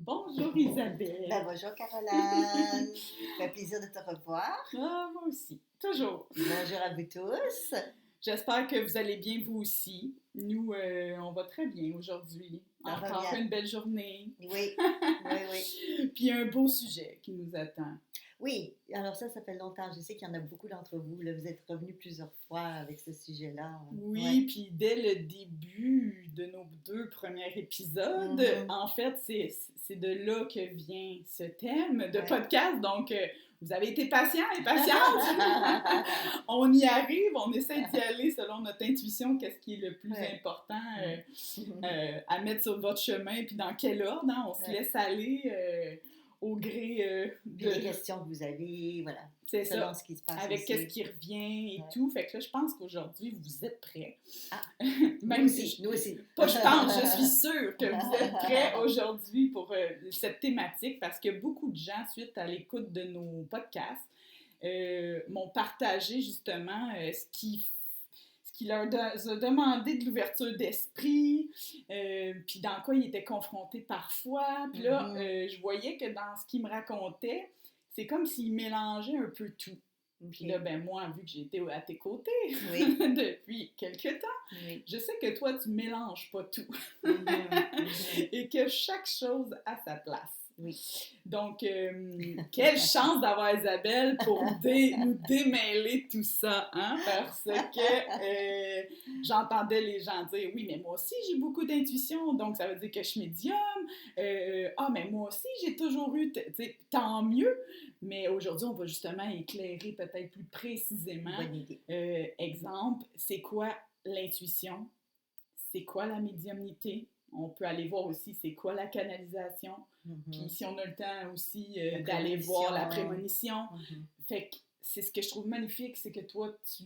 Bonjour Isabelle. Bonjour Caroline, ça fait plaisir de te revoir. Ah, moi aussi, toujours. Bonjour à vous tous. J'espère que vous allez bien vous aussi. Nous, on va très bien aujourd'hui. Ça va Encore bien. une belle journée. Oui. Puis un beau sujet qui nous attend. Oui, alors ça fait longtemps. Je sais qu'il y en a beaucoup d'entre vous. Là, vous êtes revenus plusieurs fois avec ce sujet-là. Oui, Ouais. puis dès le début de nos 2 premiers épisodes, en fait, c'est de là que vient ce thème de podcast. Donc, vous avez été patients et patientes. On y arrive, on essaie d'y aller selon notre intuition, qu'est-ce qui est le plus important à mettre sur votre chemin, puis dans quel ordre. Hein? On se laisse aller au gré Puis les questions que vous avez, voilà. C'est selon ça. Ce qui se passe avec aussi. qu'est-ce qui revient et tout. Fait que là, je pense qu'aujourd'hui, vous êtes prêts. Même si nous aussi. Pas je pense, je suis sûre que vous êtes prêts aujourd'hui pour cette thématique parce que beaucoup de gens, suite à l'écoute de nos podcasts, m'ont partagé justement ce qui leur a demandé de l'ouverture d'esprit, puis dans quoi ils étaient confrontés parfois. Puis là, je voyais que dans ce qu'ils me racontaient, c'est comme s'ils mélangeaient un peu tout. Puis là, ben moi, vu que j'ai été à tes côtés depuis quelques temps, je sais que toi, tu mélanges pas tout. Et que chaque chose a sa place. Oui. Donc, quelle chance d'avoir Isabelle pour nous démêler tout ça, hein? Parce que j'entendais les gens dire « Oui, mais moi aussi, j'ai beaucoup d'intuition, donc ça veut dire que je suis médium. Mais moi aussi, j'ai toujours eu... » Tant mieux. Mais aujourd'hui, on va justement éclairer peut-être plus précisément. Bonne idée. Exemple, c'est quoi l'intuition? C'est quoi la médiumnité? On peut aller voir aussi c'est quoi la canalisation. Puis si on a le temps aussi d'aller voir la prémonition. Fait que c'est ce que je trouve magnifique, c'est que toi, tu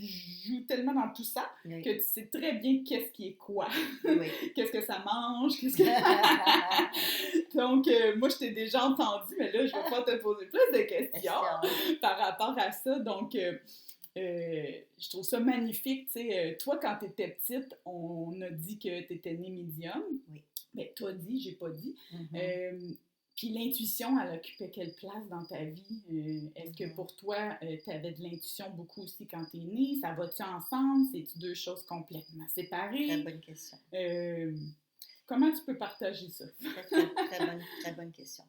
joues tellement dans tout ça que tu sais très bien qu'est-ce qui est quoi. Qu'est-ce que ça mange, qu'est-ce que... Donc, moi, je t'ai déjà entendu, mais là, je vais pas te poser plus de questions par rapport à ça. Donc, je trouve ça magnifique, tu sais, toi, quand tu étais petite, on a dit que tu étais née médium. Oui. Ben, t'as dit, j'ai pas dit. Puis l'intuition, elle occupait quelle place dans ta vie? Est-ce que pour toi, tu avais de l'intuition beaucoup aussi quand tu es née? Ça va-tu ensemble? C'est-tu deux choses complètement séparées? Très bonne question. Comment tu peux partager ça? Très bonne question.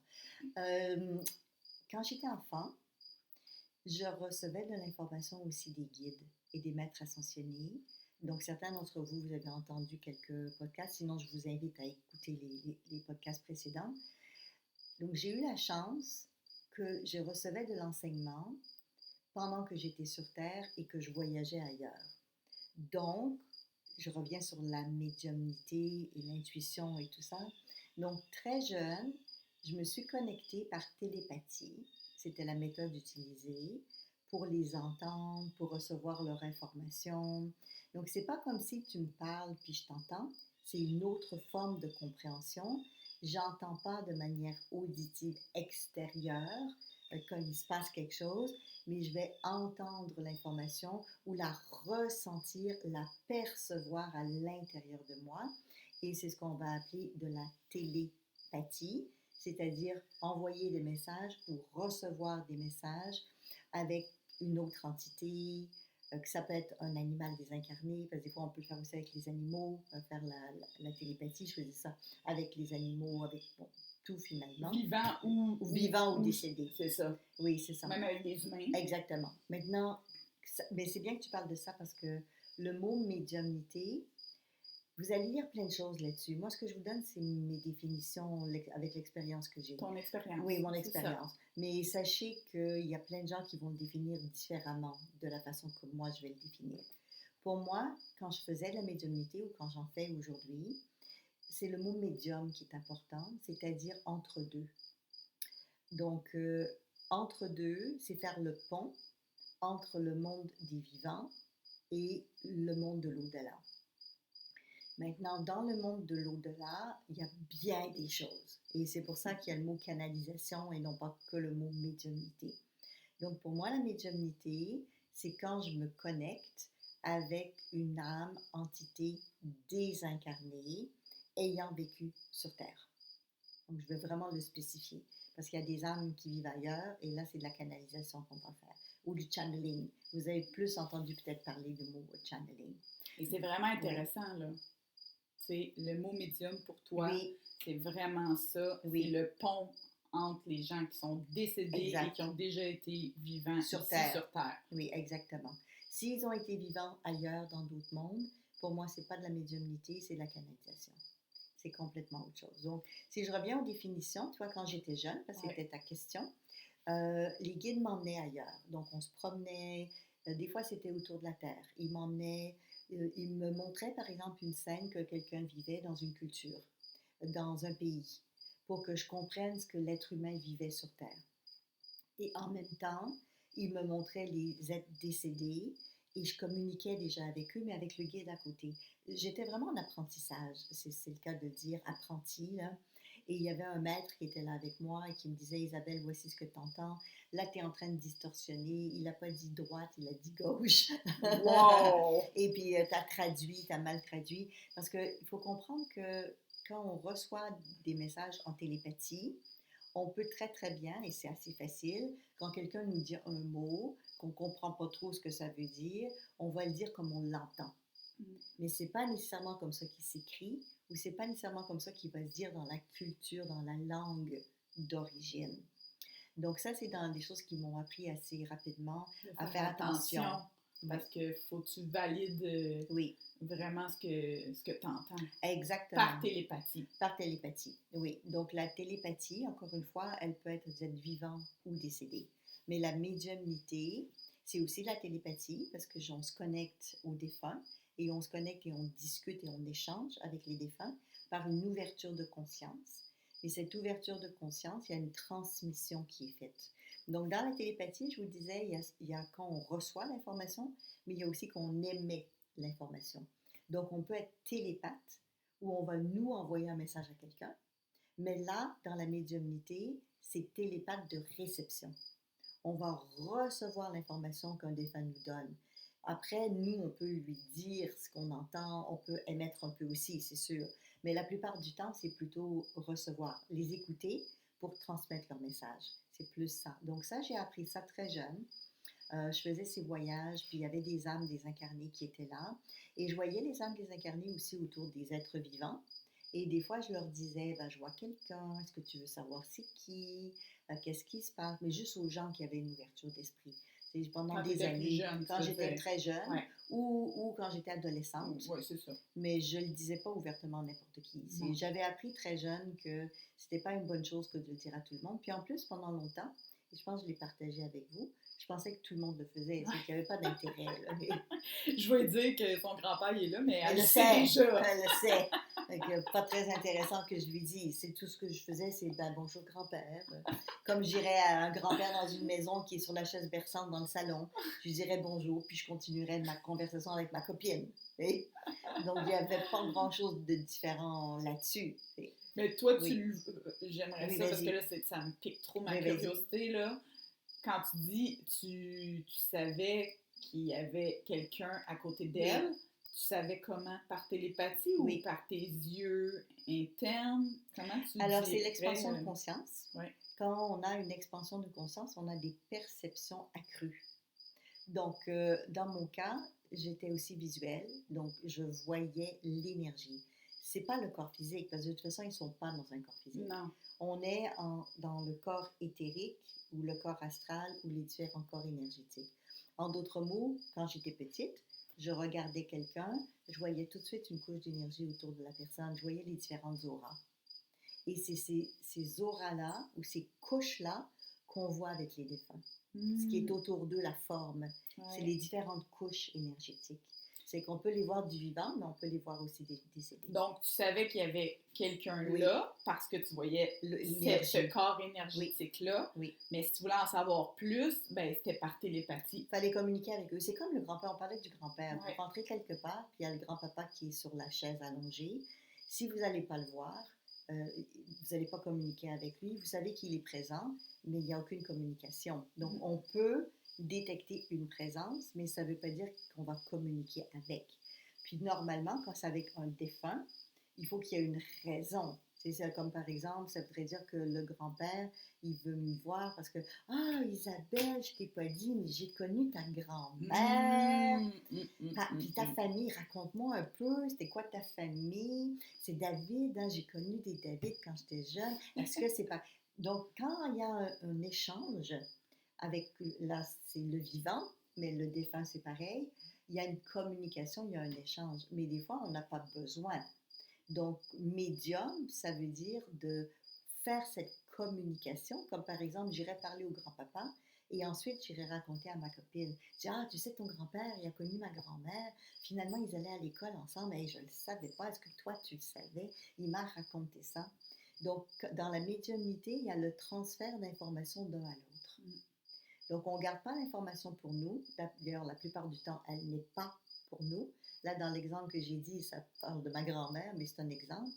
Quand j'étais enfant, je recevais de l'information aussi des guides et des maîtres ascensionnés. Donc, certains d'entre vous, vous avez entendu quelques podcasts. Sinon, je vous invite à écouter les podcasts précédents. Donc, j'ai eu la chance que je recevais de l'enseignement pendant que j'étais sur Terre et que je voyageais ailleurs. Donc, je reviens sur la médiumnité et l'intuition et tout ça. Donc, très jeune, je me suis connectée par télépathie. C'était la méthode utilisée pour les entendre, pour recevoir leur information. Donc, c'est pas comme si tu me parles puis je t'entends. C'est une autre forme de compréhension. J'entends pas de manière auditive extérieure quand il se passe quelque chose, mais je vais entendre l'information ou la ressentir, la percevoir à l'intérieur de moi. Et c'est ce qu'on va appeler de la télépathie, c'est-à-dire envoyer des messages ou recevoir des messages avec une autre entité, que ça peut être un animal désincarné, parce que des fois on peut le faire aussi avec les animaux, faire la télépathie, je faisais ça avec les animaux, avec tout finalement. Vivant ou décédé. C'est ça. Oui, c'est ça. Même avec des humains. Exactement. Maintenant, mais c'est bien que tu parles de ça parce que le mot médiumnité, vous allez lire plein de choses là-dessus. Moi, ce que je vous donne, c'est mes définitions avec l'expérience que j'ai. Ton expérience. Oui, mon expérience. Mais sachez qu'il y a plein de gens qui vont le définir différemment de la façon que moi, je vais le définir. Pour moi, quand je faisais de la médiumnité ou quand j'en fais aujourd'hui, c'est le mot médium qui est important, c'est-à-dire entre deux. Donc, entre deux, c'est faire le pont entre le monde des vivants et le monde de l'au-delà. Maintenant, dans le monde de l'au-delà, il y a bien des choses. Et c'est pour ça qu'il y a le mot canalisation et non pas que le mot médiumnité. Donc, pour moi, la médiumnité, c'est quand je me connecte avec une âme, entité désincarnée ayant vécu sur Terre. Donc, je veux vraiment le spécifier parce qu'il y a des âmes qui vivent ailleurs et là, c'est de la canalisation qu'on va faire ou du channeling. Vous avez plus entendu peut-être parler du mot channeling. Et c'est vraiment intéressant, là. C'est le mot médium pour toi, Oui. c'est vraiment ça. Oui. C'est le pont entre les gens qui sont décédés Exact. et qui ont déjà été vivants sur ici Terre. sur Terre. Oui, exactement. S'ils ont été vivants ailleurs, dans d'autres mondes, pour moi, c'est pas de la médiumnité, c'est de la canalisation. C'est complètement autre chose. Donc, si je reviens aux définitions, tu vois, quand j'étais jeune, parce que c'était ta question, les guides m'emmenaient ailleurs. Donc, on se promenait, des fois, c'était autour de la Terre. Ils m'emmenaient, ils me montraient, par exemple, une scène que quelqu'un vivait dans une culture, dans un pays, pour que je comprenne ce que l'être humain vivait sur Terre. Et en même temps, ils me montraient les êtres décédés et je communiquais déjà avec eux, mais avec le guide à côté. J'étais vraiment en apprentissage, c'est le cas de le dire, apprenti, là. Et il y avait un maître qui était là avec moi et qui me disait, Isabelle, voici ce que tu entends. Là, tu es en train de distorsionner. Il n'a pas dit droite, il a dit gauche. Wow! Et puis, tu as traduit, tu as mal traduit. Parce qu'il faut comprendre que quand on reçoit des messages en télépathie, on peut très très bien, et c'est assez facile, quand quelqu'un nous dit un mot, qu'on ne comprend pas trop ce que ça veut dire, on va le dire comme on l'entend. Mais ce n'est pas nécessairement comme ça qu'il s'écrit, ou ce n'est pas nécessairement comme ça qu'il va se dire dans la culture, dans la langue d'origine. Donc ça, c'est dans des choses qui m'ont appris assez rapidement à faire attention. Parce qu'il faut que tu valides vraiment ce que tu entends. Exactement. Par télépathie. Par télépathie, oui. Donc la télépathie, encore une fois, elle peut être des êtres vivants ou décédés. Mais la médiumnité, c'est aussi la télépathie parce que on se connecte aux défunts et on se connecte et on discute et on échange avec les défunts par une ouverture de conscience. Et cette ouverture de conscience, il y a une transmission qui est faite. Donc, dans la télépathie, je vous disais, il y a quand on reçoit l'information, mais il y a aussi qu'on émet l'information. Donc, on peut être télépathe, où on va nous envoyer un message à quelqu'un, mais là, dans la médiumnité, c'est télépathe de réception. On va recevoir l'information qu'un défunt nous donne. Après, nous, on peut lui dire ce qu'on entend, on peut émettre un peu aussi, c'est sûr. Mais la plupart du temps, c'est plutôt recevoir, les écouter pour transmettre leur message. C'est plus ça. Donc ça, j'ai appris ça très jeune. Je faisais ces voyages, puis il y avait des âmes désincarnées qui étaient là. Et je voyais les âmes désincarnées aussi autour des êtres vivants. Et des fois, je leur disais, ben, je vois quelqu'un, est-ce que tu veux savoir c'est qui, qu'est-ce qui se passe? Mais juste aux gens qui avaient une ouverture d'esprit. C'est pendant quand des années, jeune, quand j'étais très jeune ou quand j'étais adolescente. Oui, c'est ça. Mais je ne le disais pas ouvertement à n'importe qui. J'avais appris très jeune que c'était pas une bonne chose que de le dire à tout le monde. Puis en plus, pendant longtemps, et je pense que je l'ai partagé avec vous, je pensais que tout le monde le faisait, c'est qu'il n'y avait pas d'intérêt. Je vais dire que son grand-père est là, mais elle le sait déjà. Elle le sait. Donc, pas très intéressant que je lui dise. C'est tout ce que je faisais, c'est ben, bonjour grand-père. Comme je dirais à un grand-père dans une maison qui est sur la chaise berçante dans le salon, je lui dirais bonjour, puis je continuerais ma conversation avec ma copine. Et donc, il n'y avait pas grand-chose de différent là-dessus. Mais toi, j'aimerais ça, parce que là, ça me pique trop ma curiosité, là. Quand tu dis, tu savais qu'il y avait quelqu'un à côté d'elle, tu savais comment? Par télépathie ou par tes yeux internes? Comment tu Alors, c'est l'expansion de conscience. Oui. Quand on a une expansion de conscience, on a des perceptions accrues. Donc, dans mon cas, j'étais aussi visuelle, donc je voyais l'énergie. C'est pas le corps physique, parce que de toute façon, ils ne sont pas dans un corps physique. Non. On est dans le corps éthérique ou le corps astral ou les différents corps énergétiques. En d'autres mots, quand j'étais petite, je regardais quelqu'un, je voyais tout de suite une couche d'énergie autour de la personne, je voyais les différentes auras. Et c'est ces auras-là ou ces couches-là qu'on voit avec les défunts. Ce qui est autour d'eux, la forme, c'est les différentes couches énergétiques. C'est qu'on peut les voir du vivant, mais on peut les voir aussi des décédés. Donc, tu savais qu'il y avait quelqu'un là, parce que tu voyais ce corps énergétique-là. Oui. Mais si tu voulais en savoir plus, ben, c'était par télépathie. Il fallait communiquer avec eux. C'est comme le grand-père. On parlait du grand-père. Vous rentrez quelque part, puis il y a le grand-papa qui est sur la chaise allongée. Si vous n'allez pas le voir, vous n'allez pas communiquer avec lui. Vous savez qu'il est présent, mais il n'y a aucune communication. Donc, on peut détecter une présence, mais ça ne veut pas dire qu'on va communiquer avec. Puis, normalement, quand c'est avec un défunt, il faut qu'il y ait une raison. C'est ça, comme par exemple, ça voudrait dire que le grand-père, il veut me voir parce que ah, Isabelle, je t'ai pas dit, mais j'ai connu ta grand-mère. Puis ta famille, raconte-moi un peu, c'était quoi ta famille? C'est David, hein, j'ai connu des David quand j'étais jeune. Est-ce que c'est pas. Donc, quand il y a un échange avec, là, c'est le vivant, mais le défunt, c'est pareil, il y a une communication, il y a un échange. Mais des fois, on n'a pas besoin. Donc, médium, ça veut dire de faire cette communication, comme par exemple, j'irais parler au grand-papa et ensuite j'irais raconter à ma copine. Je dis, ah, tu sais, ton grand-père, il a connu ma grand-mère. Finalement, ils allaient à l'école ensemble et je ne le savais pas. Est-ce que toi, tu le savais? Il m'a raconté ça. Donc, dans la médiumnité, il y a le transfert d'informations d'un à l'autre. Donc, on ne garde pas l'information pour nous. D'ailleurs, la plupart du temps, elle n'est pas pour nous. Là, dans l'exemple que j'ai dit, ça parle de ma grand-mère, mais c'est un exemple.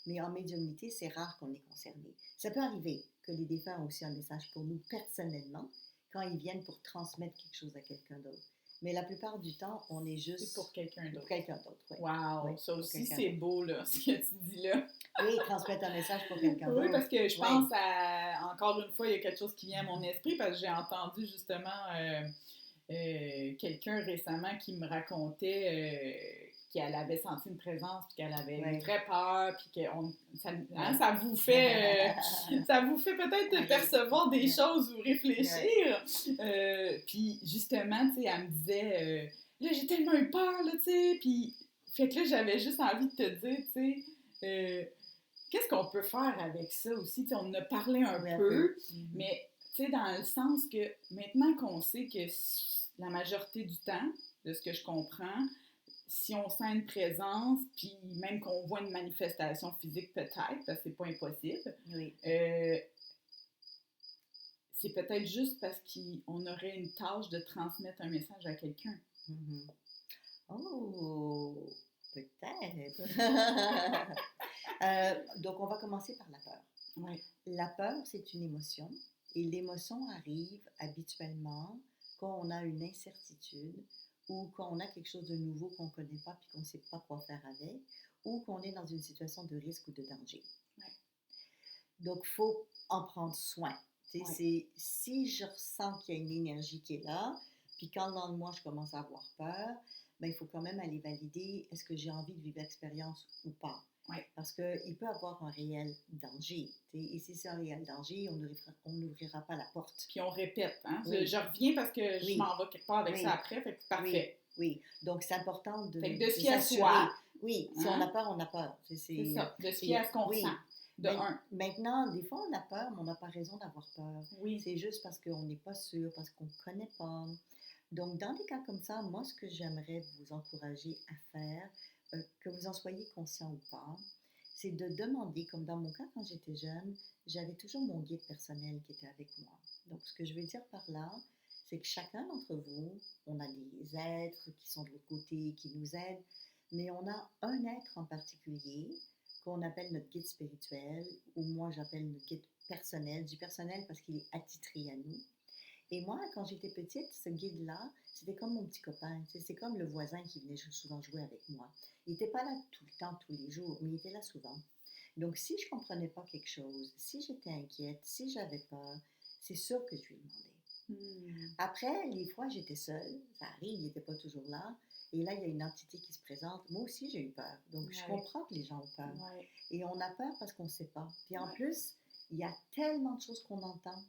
Mais en médiumnité, c'est rare qu'on est concerné. Ça peut arriver que les défunts ont aussi un message pour nous personnellement, quand ils viennent pour transmettre quelque chose à quelqu'un d'autre. Mais la plupart du temps, on est juste... C'est pour quelqu'un d'autre. Pour quelqu'un d'autre, oui. Wow! Oui, Ça aussi, c'est beau, là, ce que tu dis là. Oui, transmettre un message pour quelqu'un d'autre. Oui, parce que je pense à... Encore une fois, il y a quelque chose qui vient à mon esprit, parce que j'ai entendu justement quelqu'un récemment qui me racontait qu'elle avait senti une présence, puis qu'elle avait eu très peur, puis que ça vous fait peut-être percevoir des choses ou réfléchir. Puis justement, tu sais, elle me disait, là, j'ai tellement eu peur, là, tu sais, puis fait que là, j'avais juste envie de te dire, tu sais, qu'est-ce qu'on peut faire avec ça aussi? T'sais, on en a parlé un peu, mais dans le sens que maintenant qu'on sait que la majorité du temps, de ce que je comprends, si on sent une présence, puis même qu'on voit une manifestation physique peut-être, parce que c'est pas impossible, c'est peut-être juste parce qu'on aurait une tâche de transmettre un message à quelqu'un. Oh, peut-être. Donc, on va commencer par la peur. Ouais. La peur, c'est une émotion. Et l'émotion arrive habituellement quand on a une incertitude ou quand on a quelque chose de nouveau qu'on ne connaît pas puis qu'on ne sait pas quoi faire avec ou qu'on est dans une situation de risque ou de danger. Ouais. Donc, il faut en prendre soin. Si je ressens qu'il y a une énergie qui est là, puis quand dans le mois, je commence à avoir peur, ben, il faut quand même aller valider est-ce que j'ai envie de vivre l'expérience ou pas. Ouais. Parce qu'il peut avoir un réel danger. Et si c'est un réel danger, on n'ouvrira pas la porte. Puis on répète. Hein? Je reviens parce que je m'en vais quelque part avec ça après. Fait que parfait. Oui. Donc c'est important de se fier à soi. Oui, si on a peur, on a peur. C'est ça, de se fier à ce qu'on ressent. Maintenant, des fois, on a peur, mais on n'a pas raison d'avoir peur. Oui. C'est juste parce qu'on n'est pas sûr, parce qu'on ne connaît pas. Donc, dans des cas comme ça, moi, ce que j'aimerais vous encourager à faire, que vous en soyez conscient ou pas, c'est de demander, comme dans mon cas quand j'étais jeune, j'avais toujours mon guide personnel qui était avec moi. Donc, ce que je veux dire par là, c'est que chacun d'entre vous, on a des êtres qui sont de l'autre côté, qui nous aident, mais on a un être en particulier qu'on appelle notre guide spirituel, ou moi j'appelle notre guide personnel. Je dis personnel parce qu'il est attitré à nous. Et moi, quand j'étais petite, ce guide-là, c'était comme mon petit copain. C'est comme le voisin qui venait souvent jouer avec moi. Il n'était pas là tout le temps, tous les jours, mais il était là souvent. Donc, si je ne comprenais pas quelque chose, si j'étais inquiète, si j'avais peur, c'est sûr que je lui demandais. Après, les fois, j'étais seule. Ça arrive, il n'était pas toujours là. Et là, il y a une entité qui se présente. Moi aussi, j'ai eu peur. Donc, je comprends que les gens ont peur. Et on a peur parce qu'on ne sait pas. Puis en plus, il y a tellement de choses qu'on entend.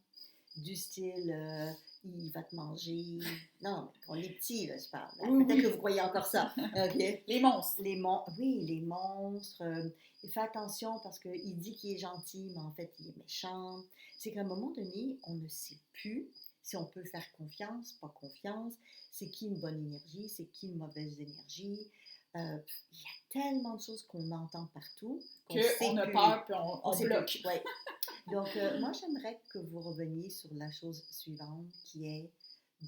Du style, il va te manger. Non, on est petits, là, je parle. Peut-être que vous croyez encore ça. Okay. Les monstres. Oui, les monstres. Fais attention parce qu'il dit qu'il est gentil, mais en fait, il est méchant. C'est qu'à un moment donné, on ne sait plus si on peut faire confiance, pas confiance. C'est qui une bonne énergie, c'est qui une mauvaise énergie. Il y a tellement de choses qu'on entend partout. Qu'on a peur puis on bloque. Ouais. Donc, moi, j'aimerais que vous reveniez sur la chose suivante qui est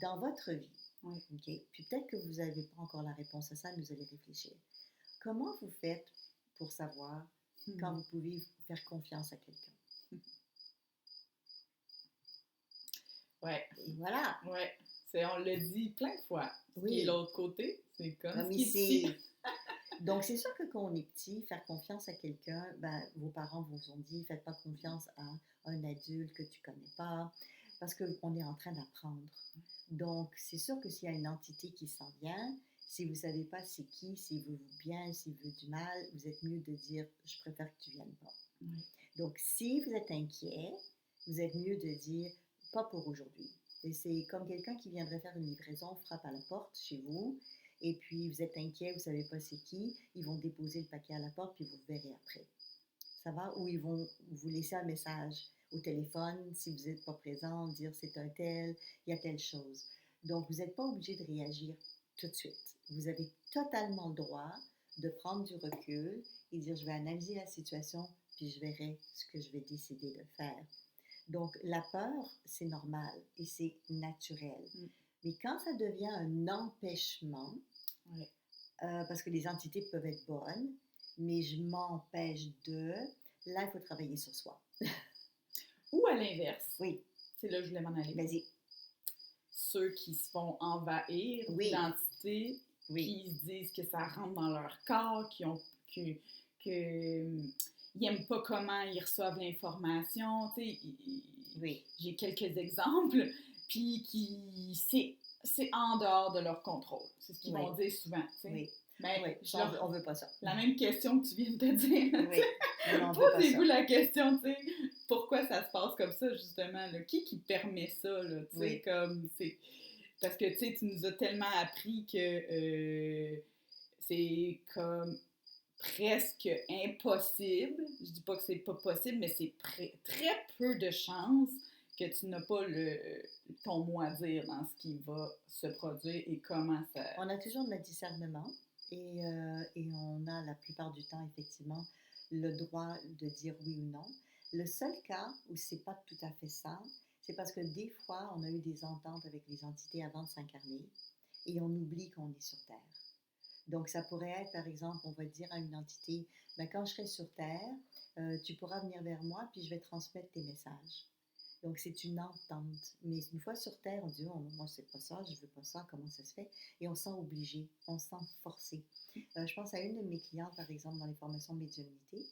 dans votre vie. Okay? Puis peut-être que vous n'avez pas encore la réponse à ça, mais vous allez réfléchir. Comment vous faites pour savoir quand vous pouvez faire confiance à quelqu'un? Ouais. Et voilà. Ouais. On l'a dit plein de fois. Oui. Et l'autre côté, c'est comme ici. Donc, c'est sûr que quand on est petit, faire confiance à quelqu'un, ben, vos parents vous ont dit, faites pas confiance à un adulte que tu connais pas, parce qu'on est en train d'apprendre. Donc, c'est sûr que s'il y a une entité qui s'en vient, si vous savez pas c'est qui, s'il veut vous bien, s'il veut du mal, vous êtes mieux de dire, je préfère que tu viennes pas. Oui. Donc, si vous êtes inquiet, vous êtes mieux de dire, pas pour aujourd'hui. Et c'est comme quelqu'un qui viendrait faire une livraison, frappe à la porte chez vous, et puis vous êtes inquiet, vous ne savez pas c'est qui, ils vont déposer le paquet à la porte, puis vous verrez après. Ça va? Ou ils vont vous laisser un message au téléphone, si vous n'êtes pas présent, dire c'est un tel, il y a telle chose. Donc, vous n'êtes pas obligé de réagir tout de suite. Vous avez totalement le droit de prendre du recul et dire, je vais analyser la situation, puis je verrai ce que je vais décider de faire. Donc, la peur, c'est normal et c'est naturel. Mais quand ça devient un empêchement, Oui. parce que les entités peuvent être bonnes, mais je m'empêche de, là, il faut travailler sur soi. Ou à l'inverse. Oui. C'est là que je voulais m'en aller. Vas-y. Ceux qui se font envahir Oui. l'entité, Oui. qui se disent que ça rentre dans leur corps, ils n'aiment pas comment ils reçoivent l'information. Oui. J'ai quelques exemples, puis c'est en dehors de leur contrôle. C'est ce qu'ils Oui. vont dire souvent. Oui. Ben, oui. On veut pas ça. La même question que tu viens de te dire. Oui. Posez-vous la question, tu sais, pourquoi ça se passe comme ça, justement, là? Qui permet ça, là, tu sais, Oui. comme, c'est... Parce que, tu sais, tu nous as tellement appris que c'est comme presque impossible. Je dis pas que c'est pas possible, mais c'est très peu de chances que tu n'as pas ton mot à dire dans ce qui va se produire et comment ça... On a toujours le discernement et on a la plupart du temps, effectivement, le droit de dire oui ou non. Le seul cas où c'est pas tout à fait ça, c'est parce que des fois, on a eu des ententes avec les entités avant de s'incarner et on oublie qu'on est sur Terre. Donc, ça pourrait être, par exemple, on va dire à une entité, ben, quand je serai sur Terre, tu pourras venir vers moi, puis je vais transmettre tes messages. Donc, c'est une entente. Mais une fois sur Terre, on dit, oh, moi, c'est pas ça, je veux pas ça, comment ça se fait? Et on se sent obligé, on se sent forcé. Je pense à une de mes clientes, par exemple, dans les formations de médiumnité.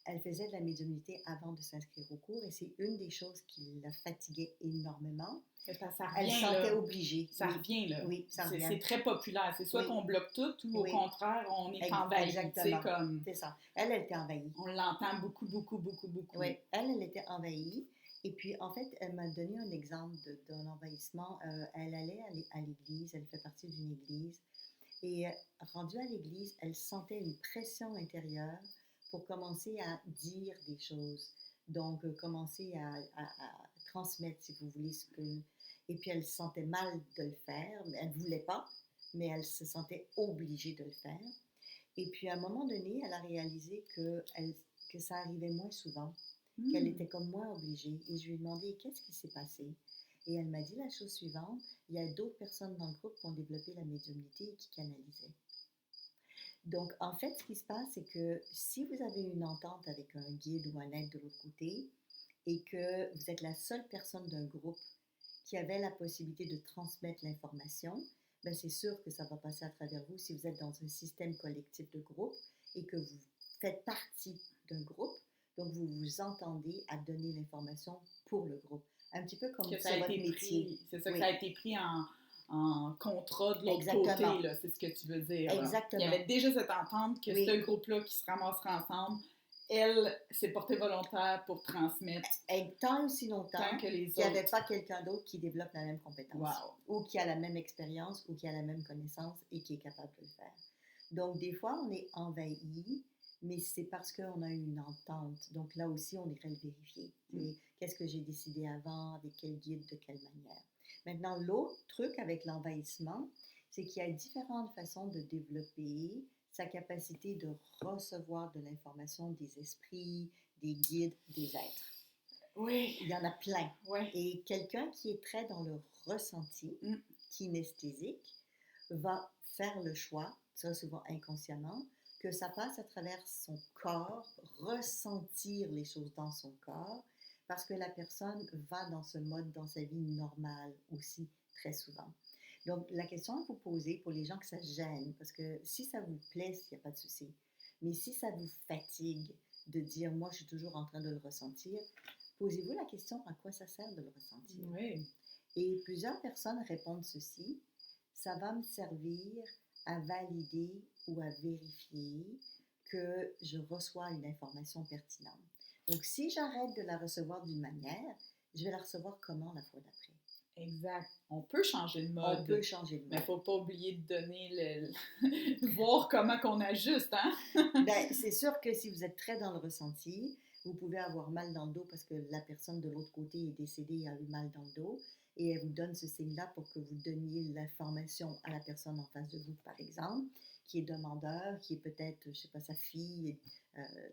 Elle faisait de la médiumnité avant de s'inscrire au cours et c'est une des choses qui la fatiguait énormément. Ça revient, elle se sentait obligée. Ça revient, là. Oui, ça revient. C'est très populaire. C'est soit qu'on bloque tout ou au contraire, on est envahi. Exactement. Comme... C'est ça. Elle était envahie. On l'entend beaucoup, beaucoup, beaucoup, beaucoup. Oui, elle était envahie. Et puis, en fait, elle m'a donné un exemple d'un envahissement. Elle allait à l'église, elle fait partie d'une église. Et rendue à l'église, elle sentait une pression intérieure pour commencer à dire des choses. Donc, commencer à transmettre, si vous voulez, ce que... Et puis, elle se sentait mal de le faire. Elle ne voulait pas, mais elle se sentait obligée de le faire. Et puis, à un moment donné, elle a réalisé que ça arrivait moins souvent, qu'elle était comme moins obligée. Et je lui ai demandé, qu'est-ce qui s'est passé? Et elle m'a dit la chose suivante, il y a d'autres personnes dans le groupe qui ont développé la médiumnité et qui canalisaient. Donc, en fait, ce qui se passe, c'est que si vous avez une entente avec un guide ou un aide de l'autre côté, et que vous êtes la seule personne d'un groupe qui avait la possibilité de transmettre l'information, ben c'est sûr que ça va passer à travers vous si vous êtes dans un système collectif de groupe et que vous faites partie d'un groupe, donc vous vous entendez à donner l'information pour le groupe. Un petit peu comme ça votre métier. C'est ça, que ça a été pris en contrat de l'autre côté, là, c'est ce que tu veux dire. Exactement. Il y avait déjà cette entente que ce groupe-là qui se ramassera ensemble, elle s'est portée volontaire pour transmettre. Tant aussi longtemps qu'il n'y avait pas quelqu'un d'autre qui développe la même compétence. Wow. Ou qui a la même expérience, ou qui a la même connaissance et qui est capable de le faire. Donc, des fois, on est envahi, mais c'est parce qu'on a eu une entente. Donc, là aussi, on irait le vérifier. Qu'est-ce que j'ai décidé avant, avec quel guide, de quelle manière. Maintenant, l'autre truc avec l'envahissement, c'est qu'il y a différentes façons de développer sa capacité de recevoir de l'information des esprits, des guides, des êtres. Oui. Il y en a plein. Oui. Et quelqu'un qui est très dans le ressenti, kinesthésique, va faire le choix, très souvent inconsciemment, que ça passe à travers son corps, ressentir les choses dans son corps, parce que la personne va dans ce mode dans sa vie normale aussi, très souvent. Donc, la question à vous poser pour les gens que ça gêne, parce que si ça vous plaît, il n'y a pas de souci. Mais si ça vous fatigue de dire, moi, je suis toujours en train de le ressentir, posez-vous la question, à quoi ça sert de le ressentir? Oui. Et plusieurs personnes répondent ceci, ça va me servir à valider ou à vérifier que je reçois une information pertinente. Donc, si j'arrête de la recevoir d'une manière, je vais la recevoir comment la fois d'après? Exact. On peut changer de On mode, peut changer de mais il ne mode. faut pas oublier de donner voir comment qu'on ajuste, hein? Ben, c'est sûr que si vous êtes très dans le ressenti, vous pouvez avoir mal dans le dos parce que la personne de l'autre côté est décédée et a eu mal dans le dos et elle vous donne ce signe-là pour que vous donniez l'information à la personne en face de vous, par exemple, qui est demandeur, qui est peut-être, je ne sais pas, sa fille,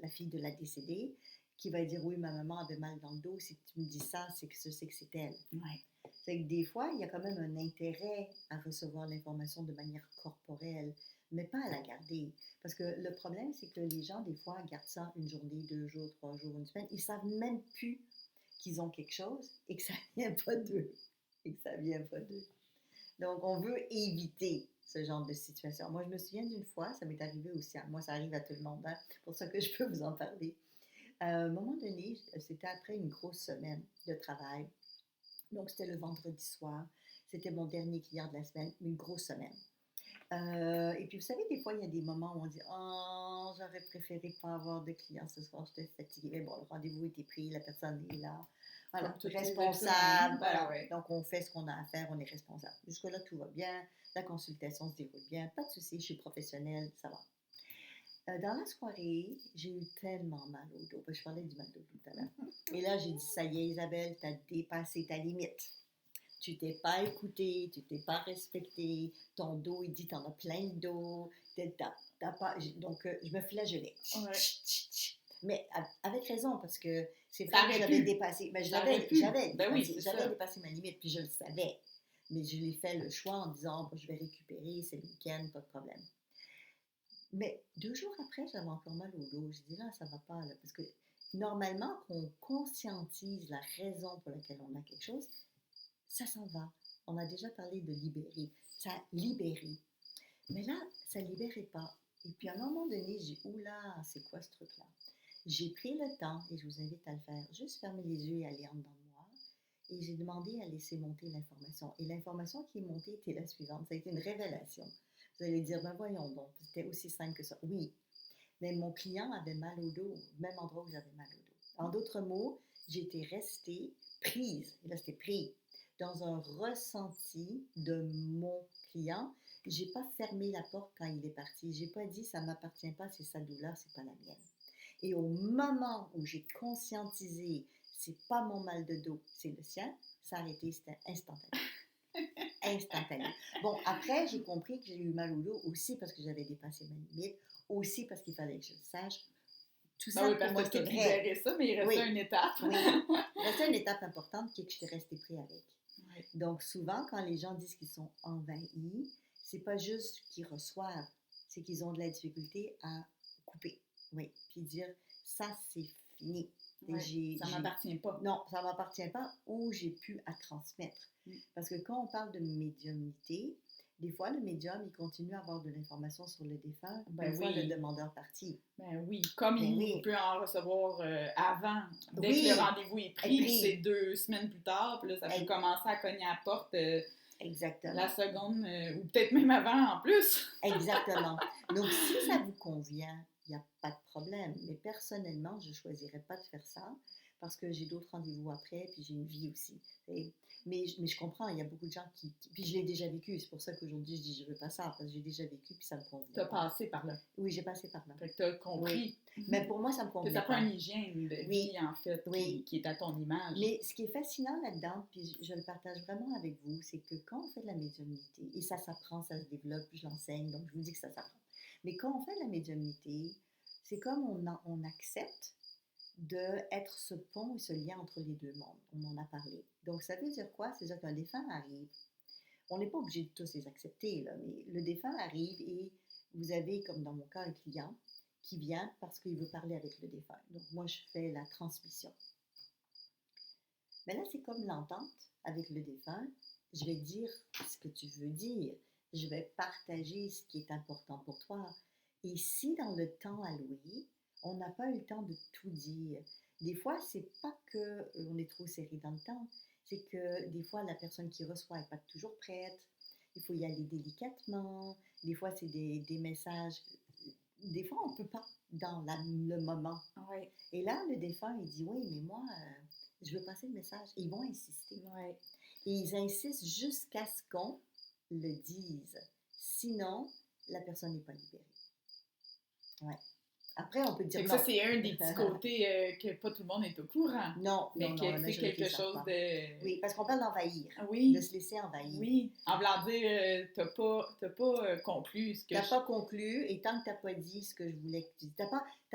la fille de la décédée, qui va dire oui, ma maman avait mal dans le dos, si tu me dis ça, c'est que je sais que c'est elle. Oui. C'est que des fois, il y a quand même un intérêt à recevoir l'information de manière corporelle, mais pas à la garder. Parce que le problème, c'est que les gens, des fois, gardent ça une journée, 2 jours, 3 jours, une semaine. Ils ne savent même plus qu'ils ont quelque chose et que ça ne vient pas d'eux. Et que ça vient pas d'eux. Donc, on veut éviter ce genre de situation. Moi, je me souviens d'une fois, ça m'est arrivé aussi. Moi, ça arrive à tout le monde. Hein? C'est pour ça que je peux vous en parler. À un moment donné, c'était après une grosse semaine de travail. Donc, c'était le vendredi soir. C'était mon dernier client de la semaine, une grosse semaine. Et puis, vous savez, des fois, il y a des moments où on dit oh, j'aurais préféré pas avoir de clients ce soir, j'étais fatiguée. Mais bon, le rendez-vous était pris, la personne est là. Voilà, responsable. Voilà. Ouais. Donc, on fait ce qu'on a à faire, on est responsable. Jusque-là, tout va bien. La consultation se déroule bien. Pas de souci, je suis professionnelle, ça va. Dans la soirée, j'ai eu tellement mal au dos. Je parlais du mal au dos tout à l'heure. Et là, j'ai dit ça y est, Isabelle, tu as dépassé ta limite. Tu t'es pas écouté, tu t'es pas respecté, ton dos, il dit t'en as plein le dos, t'as pas... Donc, je me flagellais. Ouais. Mais avec raison, parce que c'est Ça vrai que aurait j'avais pu. dépassé, mais Ça aurait pu. Ben oui, c'est j'avais ça. dépassé ma limite, puis je le savais. Mais je l'ai fait le choix en disant, je vais récupérer, c'est le week-end, pas de problème. Mais 2 jours après, j'avais encore mal au dos. J'ai dit là, ça va pas, là, parce que normalement, qu'on conscientise la raison pour laquelle on a quelque chose, ça s'en va. On a déjà parlé de libérer. Ça libérait. Mais là, ça ne libérait pas. Et puis à un moment donné, j'ai dit, oula, c'est quoi ce truc-là? J'ai pris le temps, et je vous invite à le faire, juste fermer les yeux et aller en dedans de moi. Et j'ai demandé à laisser monter l'information. Et l'information qui est montée était la suivante. Ça a été une révélation. Vous allez dire, ben voyons donc, c'était aussi simple que ça. Oui, mais mon client avait mal au dos, au même endroit où j'avais mal au dos. En d'autres mots, j'étais restée prise, et là c'était pris, dans un ressenti de mon client. J'ai pas fermé la porte quand il est parti. J'ai pas dit ça m'appartient pas, c'est sa douleur, c'est pas la mienne. Et au moment où j'ai conscientisé, c'est pas mon mal de dos, c'est le sien, ça a arrêté, c'était instantané. Instantané. Bon, après, j'ai compris que j'ai eu mal au dos aussi parce que j'avais dépassé ma limite, aussi parce qu'il fallait que je le sache. Tout ça, oui, pour moi, parce que c'est tu as vrai. libéré ça, mais il restait une étape. Oui, il restait une étape importante qui est que je suis restée pris avec. Oui. Donc, souvent, quand les gens disent qu'ils sont envahis, c'est pas juste qu'ils reçoivent, c'est qu'ils ont de la difficulté à couper. Oui, puis dire, ça, c'est fini. Ouais, ça ne m'appartient pas. Non, ça ne m'appartient pas ou j'ai pu à transmettre. Parce que quand on parle de médiumnité, des fois, le médium, il continue à avoir de l'information sur le défunt, une fois le demandeur parti. Ben oui, comme il peut en recevoir avant, dès que le rendez-vous est pris, c'est 2 semaines plus tard, puis là, ça peut commencer à cogner à la porte exactement. La seconde, ou peut-être même avant en plus. Exactement. Donc, si ça vous convient, il n'y a pas de problème. Mais personnellement, je ne choisirais pas de faire ça parce que j'ai d'autres rendez-vous après, puis j'ai une vie aussi. Mais je comprends, il y a beaucoup de gens puis je l'ai déjà vécu, c'est pour ça qu'aujourd'hui je dis je veux pas ça, parce que j'ai déjà vécu, puis ça me convient. Tu as passé par là. Oui, j'ai passé par là. Fait que tu as compris. Oui. Mais pour moi, ça me convient. Ça prend une hygiène de vie, en fait, qui est à ton image. Mais ce qui est fascinant là-dedans, puis je le partage vraiment avec vous, c'est que quand on fait de la médiumnité, et ça s'apprend, ça se développe, je l'enseigne, donc je vous dis que ça s'apprend. Mais quand on fait de la médiumnité, c'est comme on accepte d'être ce pont et ce lien entre les deux mondes. On en a parlé. Donc, ça veut dire quoi? C'est-à-dire qu'un défunt arrive. On n'est pas obligé de tous les accepter, là, mais le défunt arrive et vous avez, comme dans mon cas, un client qui vient parce qu'il veut parler avec le défunt. Donc, moi, je fais la transmission. Mais là, c'est comme l'entente avec le défunt. je vais dire ce que tu veux dire, je vais partager ce qui est important pour toi. Et si dans le temps alloué, on n'a pas eu le temps de tout dire, des fois, c'est pas que on est trop serré dans le temps, c'est que des fois, la personne qui reçoit n'est pas toujours prête, il faut y aller délicatement, des fois, c'est des messages, des fois, on ne peut pas dans le moment. Ouais. Et là, le défunt, il dit, oui, mais moi, je veux passer le message. Ils vont insister. Ouais. Et ils insistent jusqu'à ce qu'on le dise. Sinon, la personne n'est pas libérée. Ouais. Après, on peut dire Fait que non. ça, c'est un des petits côtés que pas tout le monde est au courant. Non, Mais non, que non, la c'est majorité quelque ne savent chose pas. de... Oui, parce qu'on parle d'envahir, Oui, de se laisser envahir. oui. En voulant dire, t'as pas conclu ce que Tu n'as pas conclu, et tant que tu n'as pas dit ce que je voulais que tu dises, tu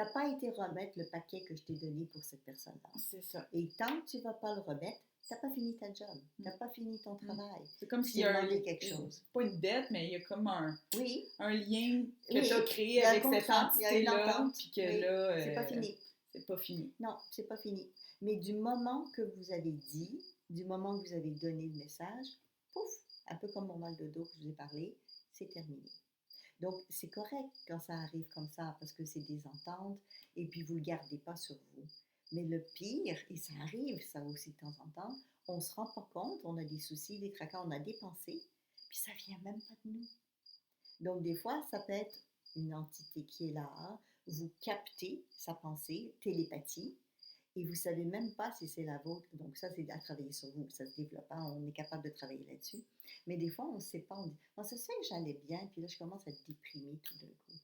n'as pas été remettre le paquet que je t'ai donné pour cette personne-là. C'est ça. Et tant que tu ne vas pas le remettre, tu n'as pas fini ta job, tu n'as pas fini ton travail. C'est comme Tu s'il y t'es a demandé quelque chose. pas une dette, mais il y a comme Oui, un lien que Oui, tu as il créé y a un avec cette contrat, il y a une entité-là, entente. puis que Oui, là, c'est pas fini. c'est pas fini. Non, c'est pas fini. Mais du moment que vous avez dit, du moment que vous avez donné le message, pouf, un peu comme mon mal de dos que je vous ai parlé, c'est terminé. Donc, c'est correct quand ça arrive comme ça, parce que c'est des ententes, et puis vous ne le gardez pas sur vous. Mais le pire, et ça arrive ça aussi de temps en temps, on ne se rend pas compte, on a des soucis, des tracas, on a des pensées, puis ça ne vient même pas de nous. Donc, des fois, ça peut être une entité qui est là, vous captez sa pensée, télépathie, et vous ne savez même pas si c'est la vôtre. Donc, ça, c'est à travailler sur vous. Ça se développe, hein? On est capable de travailler là-dessus. Mais des fois, on ne sait pas. On dit, bon, ça se fait que j'allais bien, puis là, je commence à être déprimée tout d'un coup.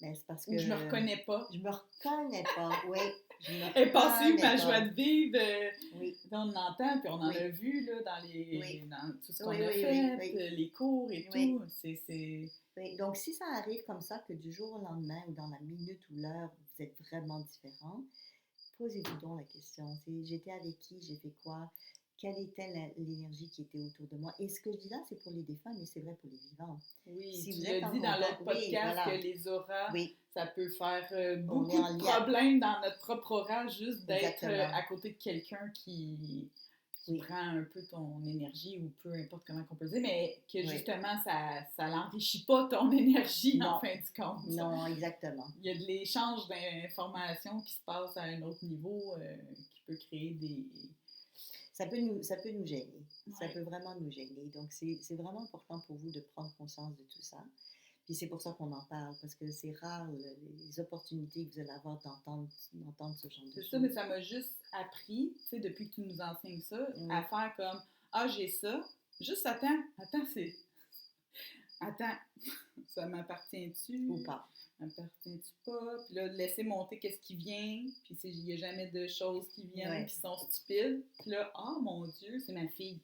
Mais c'est parce que. Ou je me reconnais pas. Je me reconnais pas, oui. Je me Elle est passée reconnais ma pas. joie de vivre. Oui. On entend, puis on en Oui. a vu là, dans tout ce qu'on a fait, les cours et Oui. tout. C'est... Oui. Donc, si ça arrive comme ça, que du jour au lendemain ou dans la minute ou l'heure, vous êtes vraiment différent, posez-vous donc la question. J'étais avec qui, j'ai fait quoi, quelle était l'énergie qui était autour de moi. Et ce que je dis là, c'est pour les défunts, mais c'est vrai pour les vivants. Oui, Si tu vous l'as êtes en dit dans contact, l'autre podcast oui, voilà. que les auras, Oui. ça peut faire On beaucoup est en de lien. problèmes dans notre propre aura juste d'être Exactement. à côté de quelqu'un qui Oui. prend un peu ton énergie ou peu importe comment on peut le dire, mais que Oui. justement, ça l'enrichit pas ton énergie Non. en fin de compte. Non, exactement. Il y a de l'échange d'informations qui se passe à un autre niveau qui peut créer des... Ça peut nous gêner. Ouais. Ça peut vraiment nous gêner. Donc, c'est vraiment important pour vous de prendre conscience de tout ça. Puis c'est pour ça qu'on en parle, parce que c'est rare les opportunités que vous allez avoir d'entendre ce genre de choses. C'est ça, mais ça m'a juste appris, tu sais, depuis que tu nous enseignes ça, à faire comme « Ah, j'ai ça. Juste attends, c'est... Attends, ça m'appartient-tu? Ou pas. M'appartient-tu pas? » Puis là, de laisser monter qu'est-ce qui vient, puis il n'y a jamais de choses qui viennent qui sont stupides. Puis là, « Ah, mon Dieu, c'est ma fille. »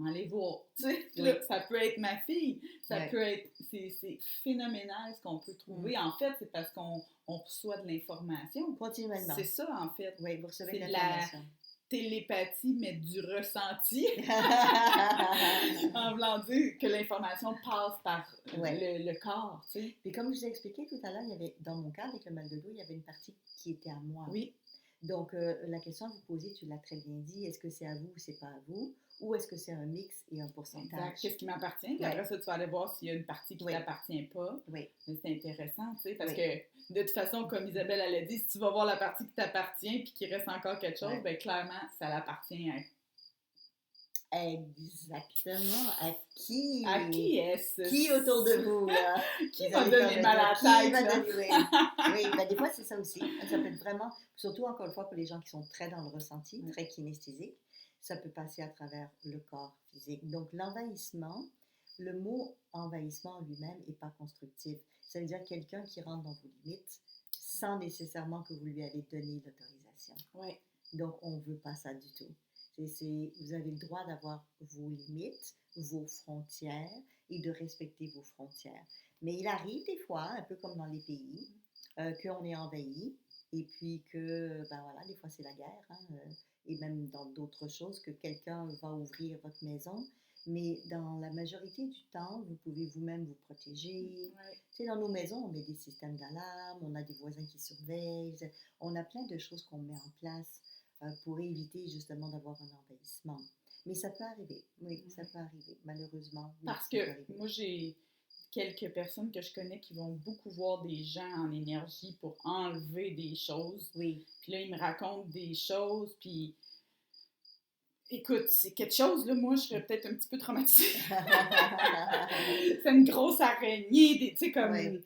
Allez voir. Tu sais, là, ça peut être ma fille. Ça peut être... C'est phénoménal ce qu'on peut trouver. En fait, c'est parce qu'on reçoit de l'information. Continuellement. C'est ça, en fait. Oui, vous recevez de l'information. La télépathie, mais du ressenti. En voulant dire que l'information passe par le corps, tu sais. Puis comme je vous ai expliqué tout à l'heure, il y avait, dans mon cas, avec le mal de dos, il y avait une partie qui était à moi. Oui. Donc, la question à vous poser, tu l'as très bien dit, est-ce que c'est à vous ou c'est pas à vous? Ou est-ce que c'est un mix et un pourcentage? Exact. Qu'est-ce qui m'appartient? Puis après ça, tu vas aller voir s'il y a une partie qui ne t'appartient pas. Oui. C'est intéressant, tu sais, parce que de toute façon, comme Isabelle elle a dit, si tu vas voir la partie qui t'appartient puis qu'il reste encore quelque chose, bien clairement, ça l'appartient à... Exactement. À qui? À qui est-ce? Qui autour de vous, là? Qui va donner mal à la tête, là? Oui, ben, des fois, c'est ça aussi. Ça peut être vraiment, surtout encore une fois pour les gens qui sont très dans le ressenti, très kinesthésiques, ça peut passer à travers le corps physique. Donc, l'envahissement, le mot envahissement lui-même n'est pas constructif. Ça veut dire quelqu'un qui rentre dans vos limites sans nécessairement que vous lui avez donné l'autorisation. Oui. Donc, on ne veut pas ça du tout. Vous avez le droit d'avoir vos limites, vos frontières et de respecter vos frontières. Mais il arrive des fois, un peu comme dans les pays, qu'on est envahi et puis que, ben voilà, des fois c'est la guerre, hein, et même dans d'autres choses, que quelqu'un va ouvrir votre maison. Mais dans la majorité du temps, vous pouvez vous-même vous protéger. Tu sais, dans nos maisons, on met des systèmes d'alarme, on a des voisins qui surveillent, on a plein de choses qu'on met en place pour éviter justement d'avoir un envahissement. Mais ça peut arriver, oui, ça peut arriver, malheureusement. Oui, Parce ça peut que arriver. moi, j'ai quelques personnes que je connais qui vont beaucoup voir des gens en énergie pour enlever des choses. Oui. Puis là, ils me racontent des choses, puis écoute, c'est quelque chose, là, moi, je serais peut-être un petit peu traumatisée. C'est une grosse araignée, tu sais, comme... Oui.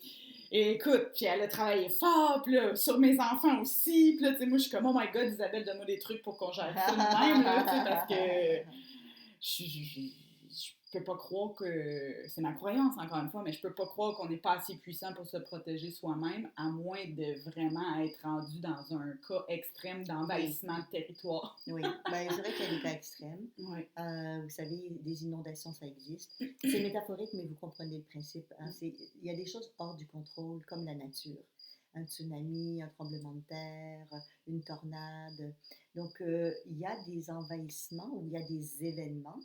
Et écoute, puis elle a travaillé fort, puis là, sur mes enfants aussi, puis là, tu sais, moi, je suis comme, oh my God, Isabelle, donne-moi des trucs pour qu'on gère ça de même, là, tu sais, parce que je peux pas croire que... C'est ma croyance, encore une fois, mais je peux pas croire qu'on n'est pas assez puissant pour se protéger soi-même, à moins de vraiment être rendu dans un cas extrême d'envahissement de territoire. Oui, ben, c'est vrai qu'il y a des cas extrêmes. Ouais. Vous savez, des inondations, ça existe. C'est métaphorique, mais vous comprenez le principe. Hein? Il y a des choses hors du contrôle, comme la nature. Un tsunami, un tremblement de terre, une tornade. Donc, il y a des envahissements ou il y a des événements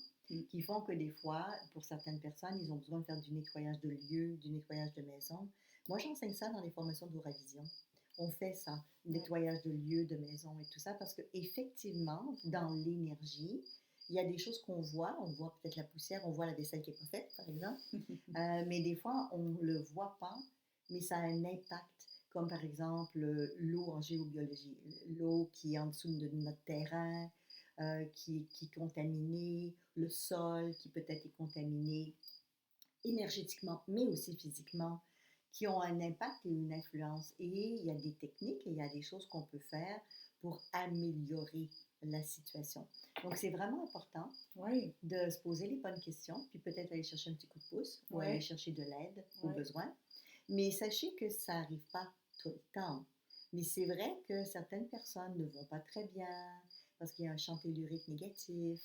qui font que des fois, pour certaines personnes, ils ont besoin de faire du nettoyage de lieux, du nettoyage de maisons. Moi, j'enseigne ça dans les formations d'Euravision. On fait ça, nettoyage de lieux, de maisons et tout ça, parce qu'effectivement, dans l'énergie, il y a des choses qu'on voit. On voit peut-être la poussière, on voit la vaisselle qui n'est pas faite, par exemple. Mais des fois, on ne le voit pas, mais ça a un impact. Comme par exemple l'eau en géobiologie, l'eau qui est en dessous de notre terrain, qui est contaminée, le sol qui peut-être est contaminé énergétiquement, mais aussi physiquement, qui ont un impact et une influence. Et il y a des techniques et il y a des choses qu'on peut faire pour améliorer la situation. Donc, c'est vraiment important de se poser les bonnes questions, puis peut-être aller chercher un petit coup de pouce ou aller chercher de l'aide au besoin. Mais sachez que ça n'arrive pas tout le temps. Mais c'est vrai que certaines personnes ne vont pas très bien parce qu'il y a un champ tellurique négatif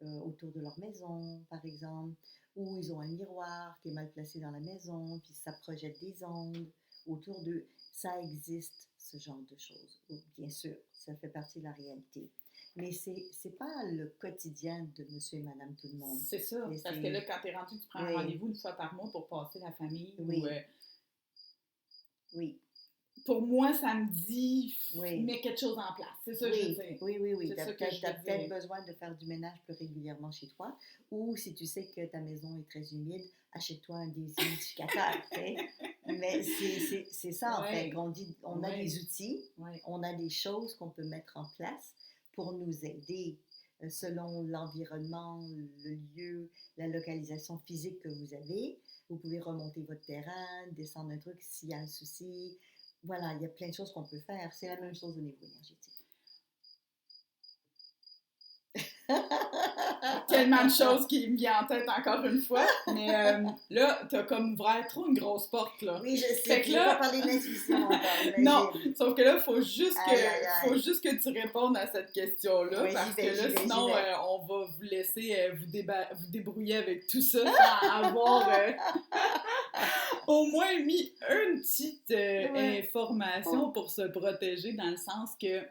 autour de leur maison, par exemple, ou ils ont un miroir qui est mal placé dans la maison, puis ça projette des ondes autour d'eux. Ça existe, ce genre de choses. Bien sûr, ça fait partie de la réalité. Mais c'est pas le quotidien de monsieur et madame tout le monde. C'est ça, parce que là, quand t'es rendu, tu prends un rendez-vous une fois par mois pour passer la famille. Oui. Ou, oui. Pour moi, ça me dit, mets quelque chose en place. C'est ça que je veux dire. Oui. Tu as peut-être besoin de faire du ménage plus régulièrement chez toi. Ou si tu sais que ta maison est très humide, achète-toi un déshumidificateur. Mais c'est ça, en fait. On a des outils, on a des choses qu'on peut mettre en place pour nous aider selon l'environnement, le lieu, la localisation physique que vous avez. Vous pouvez remonter votre terrain, descendre un truc s'il y a un souci. Voilà, il y a plein de choses qu'on peut faire. C'est la même chose au niveau énergétique. Tellement de choses qui me viennent en tête encore une fois. Mais là, t'as comme ouvert trop une grosse porte, là. Oui, je sais. Je ne vais pas parler d'intuition encore. Non, sauf que là, il faut juste que tu répondes à cette question-là. Parce que là, sinon, on va vous laisser vous débrouiller avec tout ça sans avoir au moins mis une petite information pour se protéger, dans le sens que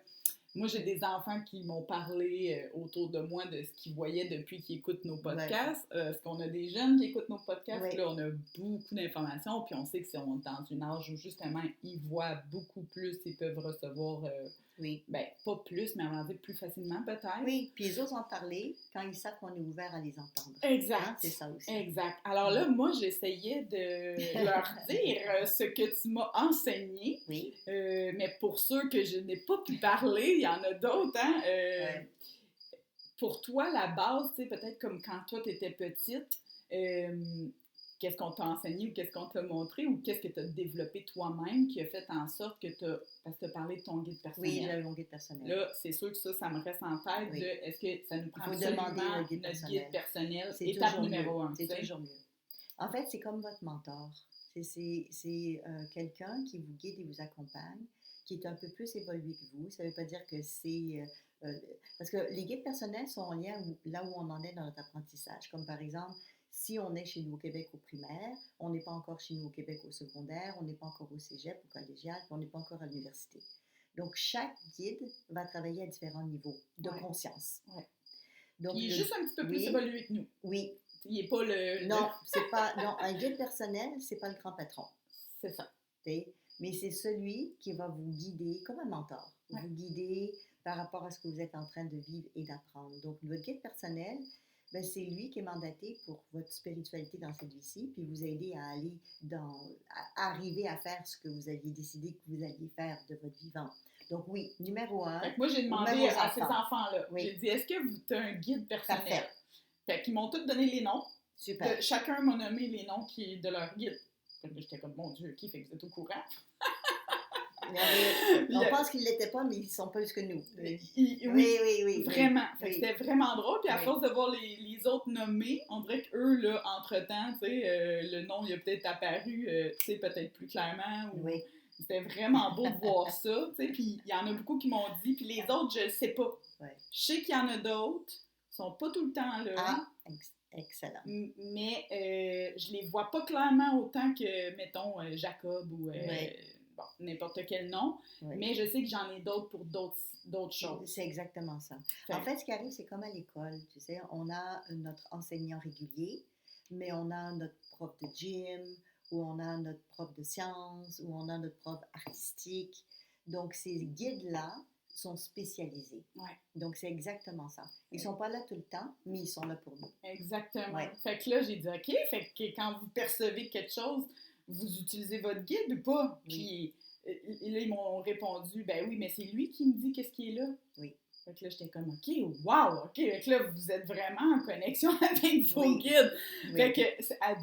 moi, j'ai des enfants qui m'ont parlé autour de moi de ce qu'ils voyaient depuis qu'ils écoutent nos podcasts. Parce qu'on a des jeunes qui écoutent nos podcasts. Là, on a beaucoup d'informations. Puis on sait que si on est dans un âge où, justement, ils voient beaucoup plus, ils peuvent recevoir... ben, pas plus, mais on va dire plus facilement, peut-être. Oui, puis les autres en parler quand ils savent qu'on est ouvert à les entendre. Exact. Hein? C'est ça aussi. Exact. Alors là, moi, j'essayais de leur dire ce que tu m'as enseigné. Oui. Mais pour ceux que je n'ai pas pu parler, il y en a d'autres, hein. Pour toi, la base, tu sais, peut-être comme quand toi, tu étais petite, qu'est-ce qu'on t'a enseigné ou qu'est-ce qu'on t'a montré ou qu'est-ce que tu as développé toi-même qui a fait en sorte que tu as... Parce que tu as parlé de ton guide personnel. Oui, j'avais mon guide personnel. Là, c'est sûr que ça me reste en tête de est-ce que ça nous prend absolument notre guide personnel, étape numéro 1. C'est toujours mieux. En fait, c'est comme votre mentor. C'est quelqu'un qui vous guide et vous accompagne, qui est un peu plus évolué que vous. Ça ne veut pas dire que c'est... parce que les guides personnels sont en lien là où on en est dans notre apprentissage. Comme par exemple, si on est chez nous au Québec au primaire, on n'est pas encore chez nous au Québec au secondaire, on n'est pas encore au cégep, au collégial, puis on n'est pas encore à l'université. Donc, chaque guide va travailler à différents niveaux de conscience. Donc, il est juste un petit peu plus évolué que nous. Oui. Il n'est pas le... Non, c'est pas... Non, un guide personnel, c'est pas le grand patron. C'est ça. Mais c'est celui qui va vous guider comme un mentor. Vous guider par rapport à ce que vous êtes en train de vivre et d'apprendre. Donc, votre guide personnel, ben, c'est lui qui est mandaté pour votre spiritualité dans cette vie-ci, puis vous aider à aller à arriver à faire ce que vous aviez décidé que vous alliez faire de votre vivant. Donc oui, numéro 1. Fait que moi, j'ai demandé à ces enfants-là, oui. j'ai dit, est-ce que tu as un guide personnel? Parfait. Fait qu'ils m'ont tous donné les noms. Super. Chacun m'a nommé les noms de leur guide. Fait que j'étais comme, mon Dieu, qui fait que vous êtes au courant? On pense qu'ils ne l'étaient pas, mais ils sont plus que nous. Oui, vraiment. Fait que c'était vraiment drôle. Puis à force de voir les autres nommés, on dirait qu'eux, là, entre-temps, tu sais, le nom, il a peut-être apparu, tu sais, peut-être plus clairement. Ou... Oui. C'était vraiment beau de voir ça, tu sais. Puis il y en a beaucoup qui m'ont dit. Puis les autres, je ne sais pas. Ouais. Je sais qu'il y en a d'autres qui sont pas tout le temps là. Ah, excellent. Mais je les vois pas clairement autant que, mettons, Jacob ou... Bon, n'importe quel nom, mais je sais que j'en ai d'autres pour d'autres choses. C'est exactement ça. En fait, ce qui arrive, c'est comme à l'école, tu sais, on a notre enseignant régulier, mais on a notre prof de gym, ou on a notre prof de sciences, ou on a notre prof artistique. Donc, ces guides-là sont spécialisés. Ouais. Donc, c'est exactement ça. Ils ne sont pas là tout le temps, mais ils sont là pour nous. Exactement. Ouais. Fait que là, j'ai dit, OK, fait que quand vous percevez quelque chose, vous utilisez votre guide ou pas? Oui. Puis là, ils m'ont répondu, ben oui, mais c'est lui qui me dit qu'est-ce qui est là. Oui. Fait que là, j'étais comme, OK, wow, OK. Fait que là, vous êtes vraiment en connexion avec vos guides. Oui. Fait que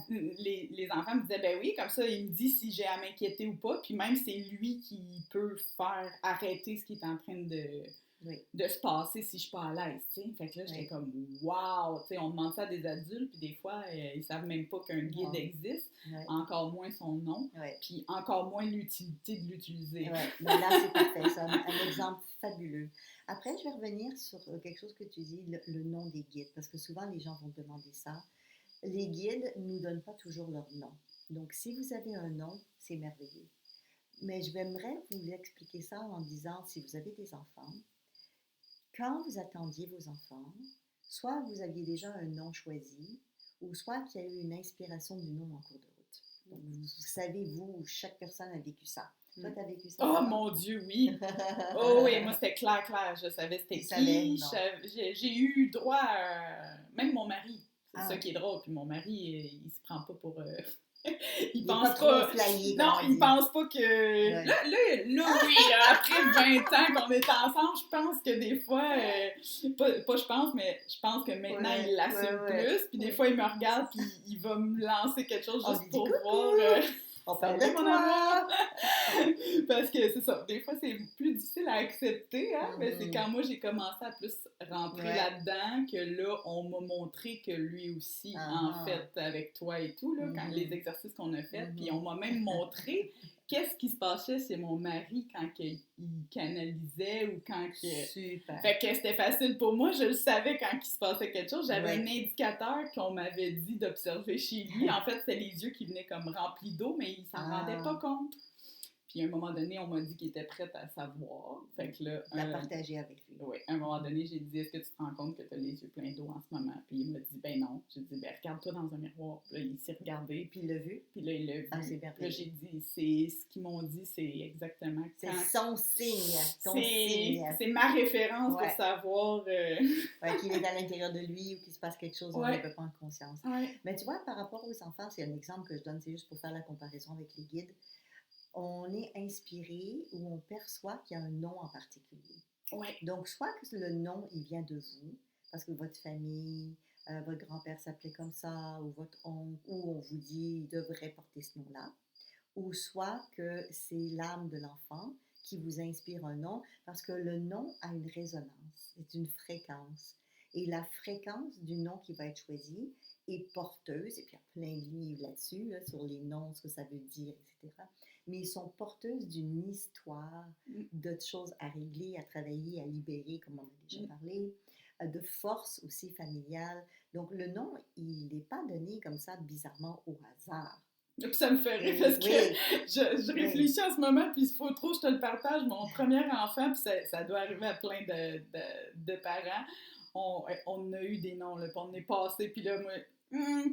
les enfants me disaient, ben oui, comme ça, il me dit si j'ai à m'inquiéter ou pas. Puis même, c'est lui qui peut faire arrêter ce qui est en train de se passer si je suis pas à l'aise, tu sais. Fait que là, j'étais comme, wow! Tu sais, on demande ça à des adultes, puis des fois, ils savent même pas qu'un guide existe, encore moins son nom, puis encore moins l'utilité de l'utiliser. Mais là, c'est parfait, ça. Un exemple fabuleux. Après, je vais revenir sur quelque chose que tu dis, le nom des guides, parce que souvent, les gens vont demander ça. Les guides ne nous donnent pas toujours leur nom. Donc, si vous avez un nom, c'est merveilleux. Mais j'aimerais vous expliquer ça en disant, si vous avez des enfants, quand vous attendiez vos enfants, soit vous aviez déjà un nom choisi, ou soit qu'il y a eu une inspiration du nom en cours de route. Donc, vous savez, chaque personne a vécu ça. Toi, tu as vécu ça? Oh mon Dieu, oui! Oh oui, moi, c'était clair. Je savais c'était qui. J'ai eu droit à... Même mon mari. C'est ça qui est drôle. Puis mon mari, il se prend pas pour... il pense pas. Non, il pense pas que. Là, oui, après 20 ans qu'on est ensemble, je pense que des fois, je pense que maintenant il l'assume plus. Puis des fois, il me regarde, puis il va me lancer quelque chose juste pour voir. On parle de toi! Parce que c'est ça, des fois c'est plus difficile à accepter, hein? Mais c'est quand moi j'ai commencé à plus rentrer là-dedans que là, on m'a montré que lui aussi, en fait, avec toi et tout, là, quand les exercices qu'on a faits, puis on m'a même montré qu'est-ce qui se passait chez mon mari quand il canalisait ou quand... Super! Fait que c'était facile pour moi, je le savais quand il se passait quelque chose. J'avais un indicateur qu'on m'avait dit d'observer chez lui. En fait, c'était les yeux qui venaient comme remplis d'eau, mais il s'en rendait pas compte. Puis à un moment donné, on m'a dit qu'il était prêt à savoir. Fait que là... La partager avec lui. Oui, à un moment donné, j'ai dit, est-ce que tu te rends compte que tu as les yeux pleins d'eau en ce moment? Puis il m'a dit, ben non. J'ai dit, ben regarde-toi dans un miroir. Puis là, il s'est regardé. Puis il l'a vu? Puis là, il l'a vu. Ah, c'est merveilleux. Là, j'ai dit, c'est ce qu'ils m'ont dit, c'est exactement... C'est son signe. C'est ma référence pour savoir... qu'il est à l'intérieur de lui ou qu'il se passe quelque chose, on ne peut pas en conscience. Mais tu vois, par rapport aux enfants, c'est un exemple que je donne, c'est juste pour faire la comparaison avec les guides. On est inspiré ou on perçoit qu'il y a un nom en particulier. Donc, soit que le nom, il vient de vous, parce que votre famille, votre grand-père s'appelait comme ça, ou votre oncle, ou on vous dit, il devrait porter ce nom-là, ou soit que c'est l'âme de l'enfant qui vous inspire un nom, parce que le nom a une résonance, c'est une fréquence. Et la fréquence du nom qui va être choisi est porteuse, et puis il y a plein de livres là-dessus, là, sur les noms, ce que ça veut dire, etc. Mais ils sont porteuses d'une histoire, d'autres choses à régler, à travailler, à libérer, comme on a déjà parlé, de force aussi familiale. Donc, le nom, il n'est pas donné comme ça, bizarrement, au hasard. Puis ça me fait rire parce que je réfléchis en ce moment, puis il faut trop, je te le partage, mon premier enfant, puis ça doit arriver à plein de parents, on a eu des noms, là, puis on est passé, puis là, moi,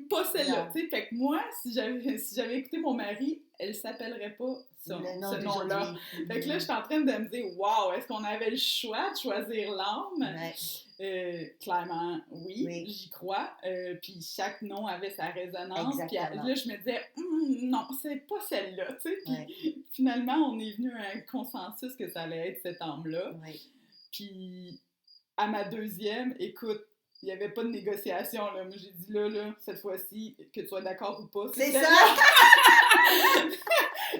Pas celle-là, Non. tu sais. Fait que moi, si j'avais écouté mon mari, elle s'appellerait pas Le nom ce nom-là. d'aujourd'hui. Fait que là, je suis en train de me dire, wow, est-ce qu'on avait le choix de choisir l'âme? Ouais. Clairement, oui, Oui. j'y crois. Puis chaque nom avait sa résonance. Puis Exactement. là, je me disais, non, c'est pas celle-là, tu sais. Puis Ouais. finalement, on est venu à un consensus que ça allait être cette âme-là. Ouais. Puis à ma deuxième, écoute, il n'y avait pas de négociation, là. Moi, j'ai dit là, cette fois-ci, que tu sois d'accord ou pas. C'est ça!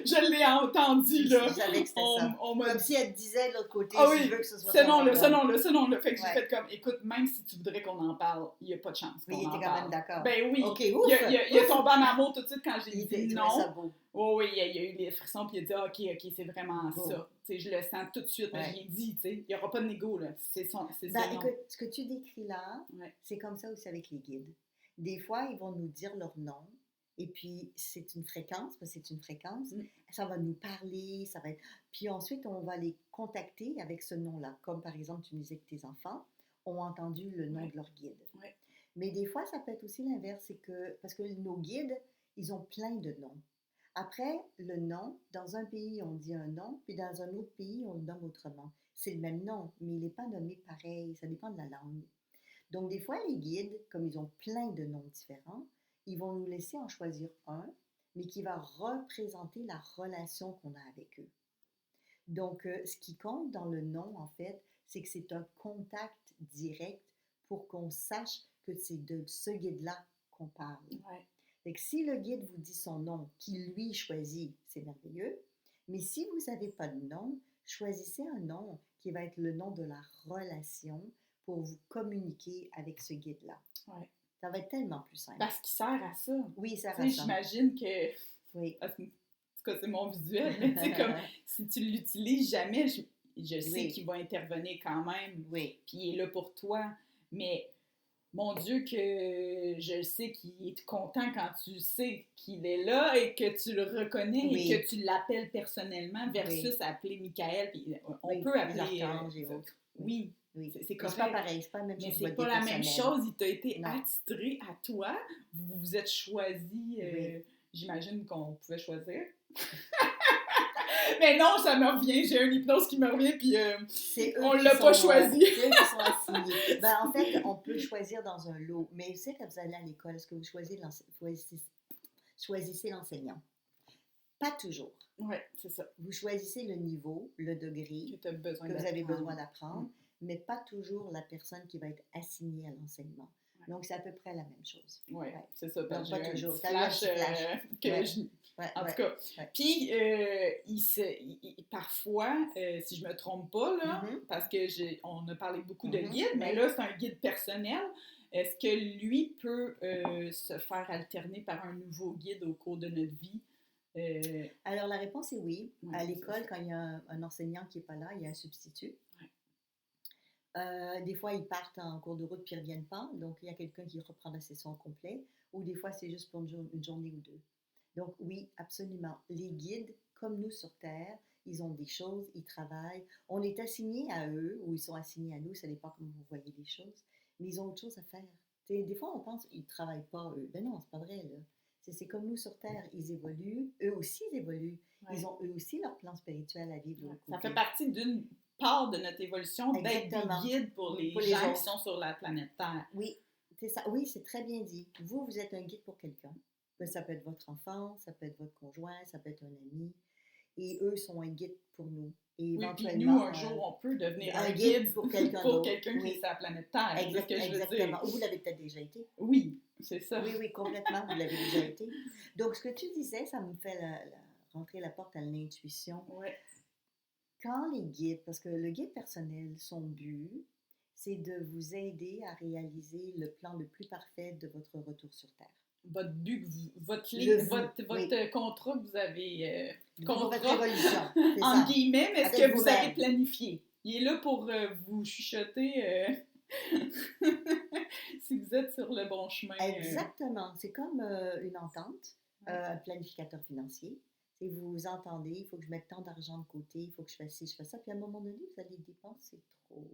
Je l'ai entendu, là. Je savais que c'était ça. On m'a Comme si elle te disait de l'autre côté, ah si oui, je veux que ce soit ce nom-là. Fait que Ouais. j'ai fait comme, écoute, même si tu voudrais qu'on en parle, il n'y a pas de chance qu'on Oui, il en était quand parle. même d'accord. Ben oui. OK, ouf! Il a tombé en amour tout de suite quand j'ai Il dit trouvait ça non. beau. Oh oui, il a eu des frissons, puis il a dit, OK, c'est vraiment Beau. ça. Tu sais, je le sens tout de suite, mais Ouais. je l'ai dit, tu sais, il n'y aura pas de négo, là. C'est ça, non. Écoute, ce que tu décris là, Ouais. c'est comme ça aussi avec les guides. Des fois, ils vont nous dire leur nom, et puis c'est une fréquence, parce que c'est une fréquence, ça va nous parler, ça va être... Puis ensuite, on va les contacter avec ce nom-là. Comme par exemple, tu me disais que tes enfants ont entendu le nom de leur guide. Ouais. Mais des fois, ça peut être aussi l'inverse, c'est que... Parce que nos guides, ils ont plein de noms. Après, le nom, dans un pays, on dit un nom, puis dans un autre pays, on le nomme autrement. C'est le même nom, mais il n'est pas nommé pareil, ça dépend de la langue. Donc, des fois, les guides, comme ils ont plein de noms différents, ils vont nous laisser en choisir un, mais qui va représenter la relation qu'on a avec eux. Donc, ce qui compte dans le nom, en fait, c'est que c'est un contact direct pour qu'on sache que c'est de ce guide-là qu'on parle. Ouais. Fait que si le guide vous dit son nom, qu'il lui choisit, c'est merveilleux. Mais si vous n'avez pas de nom, choisissez un nom qui va être le nom de la relation pour vous communiquer avec ce guide-là. Ouais. Ça va être tellement plus simple. Parce qu'il sert à ça. Oui, ça Tu sais, j'imagine que... Oui. Parce que, en tout cas, c'est mon visuel, mais tu sais, comme, si tu l'utilises jamais, je sais qu'il va intervenir quand même. Oui. Puis il est là pour toi. Mais... Mon Dieu, que je sais qu'il est content quand tu sais qu'il est là et que tu le reconnais et que tu l'appelles personnellement versus appeler Michael. Puis on peut appeler l'archange et autres. Oui, c'est correct. C'est pas pareil, c'est pas la même chose. Mais c'est pas la même chose. Il t'a été attitré à toi. Vous vous êtes choisi. J'imagine qu'on pouvait choisir. Mais non, ça me revient. J'ai une hypnose qui me revient, puis on l'a pas choisi. C'est eux qui sont assignés. En fait, on peut choisir dans un lot. Mais c'est quand vous allez à l'école, est-ce que vous choisissez l'enseignant? Pas toujours. Oui, c'est ça. Vous choisissez le niveau, le degré que vous avez besoin d'apprendre, mais pas toujours la personne qui va être assignée à l'enseignement. Donc, c'est à peu près la même chose. Oui, c'est ça. Donc, pas toujours. Flash, en tout cas. Puis, parfois, si je me trompe pas, là, parce qu'on a parlé beaucoup de guides, mais là, c'est un guide personnel. Est-ce que lui peut se faire alterner par un nouveau guide au cours de notre vie? Alors, la réponse est oui. Ouais, à l'école, quand il y a un enseignant qui n'est pas là, il y a un substitut. Des fois, ils partent en cours de route puis ils ne reviennent pas. Donc, il y a quelqu'un qui reprend la session complète. Ou des fois, c'est juste pour une journée ou deux. Donc, oui, absolument. Les guides, comme nous sur Terre, ils ont des choses, ils travaillent. On est assigné à eux ou ils sont assignés à nous. Ça dépend comment vous voyez les choses. Mais ils ont autre chose à faire. T'sais, des fois, on pense qu'ils ne travaillent pas, eux. Ben non, c'est pas vrai, là. C'est comme nous sur Terre. Ils évoluent. Eux aussi, ils évoluent. Ouais. Ils ont eux aussi leur plan spirituel à vivre. Ouais. Ça fait partie d'une part de notre évolution d'être des guides pour les gens qui sont sur la planète Terre. Oui, c'est ça. Oui, c'est très bien dit. Vous êtes un guide pour quelqu'un. Ça peut être votre enfant, ça peut être votre conjoint, ça peut être un ami. Et eux sont un guide pour nous. Et éventuellement, puis nous, un jour, on peut devenir un guide pour quelqu'un qui est sur la planète Terre. Exactement. Vous l'avez peut-être déjà été. Oui, c'est ça. Oui, complètement. Vous l'avez déjà été. Donc, ce que tu disais, ça me fait rentrer la porte à l'intuition. Oui. Quand les guides, parce que le guide personnel, son but, c'est de vous aider à réaliser le plan le plus parfait de votre retour sur Terre. Votre but, votre contrat que vous avez... votre évolution, en guillemets, mais est-ce que vous avez planifié? Il est là pour vous chuchoter si vous êtes sur le bon chemin. Exactement. C'est comme une entente, un planificateur financier. Et vous vous entendez, il faut que je mette tant d'argent de côté, il faut que je fasse ci, je fasse ça. Puis à un moment donné, vous allez dépenser trop.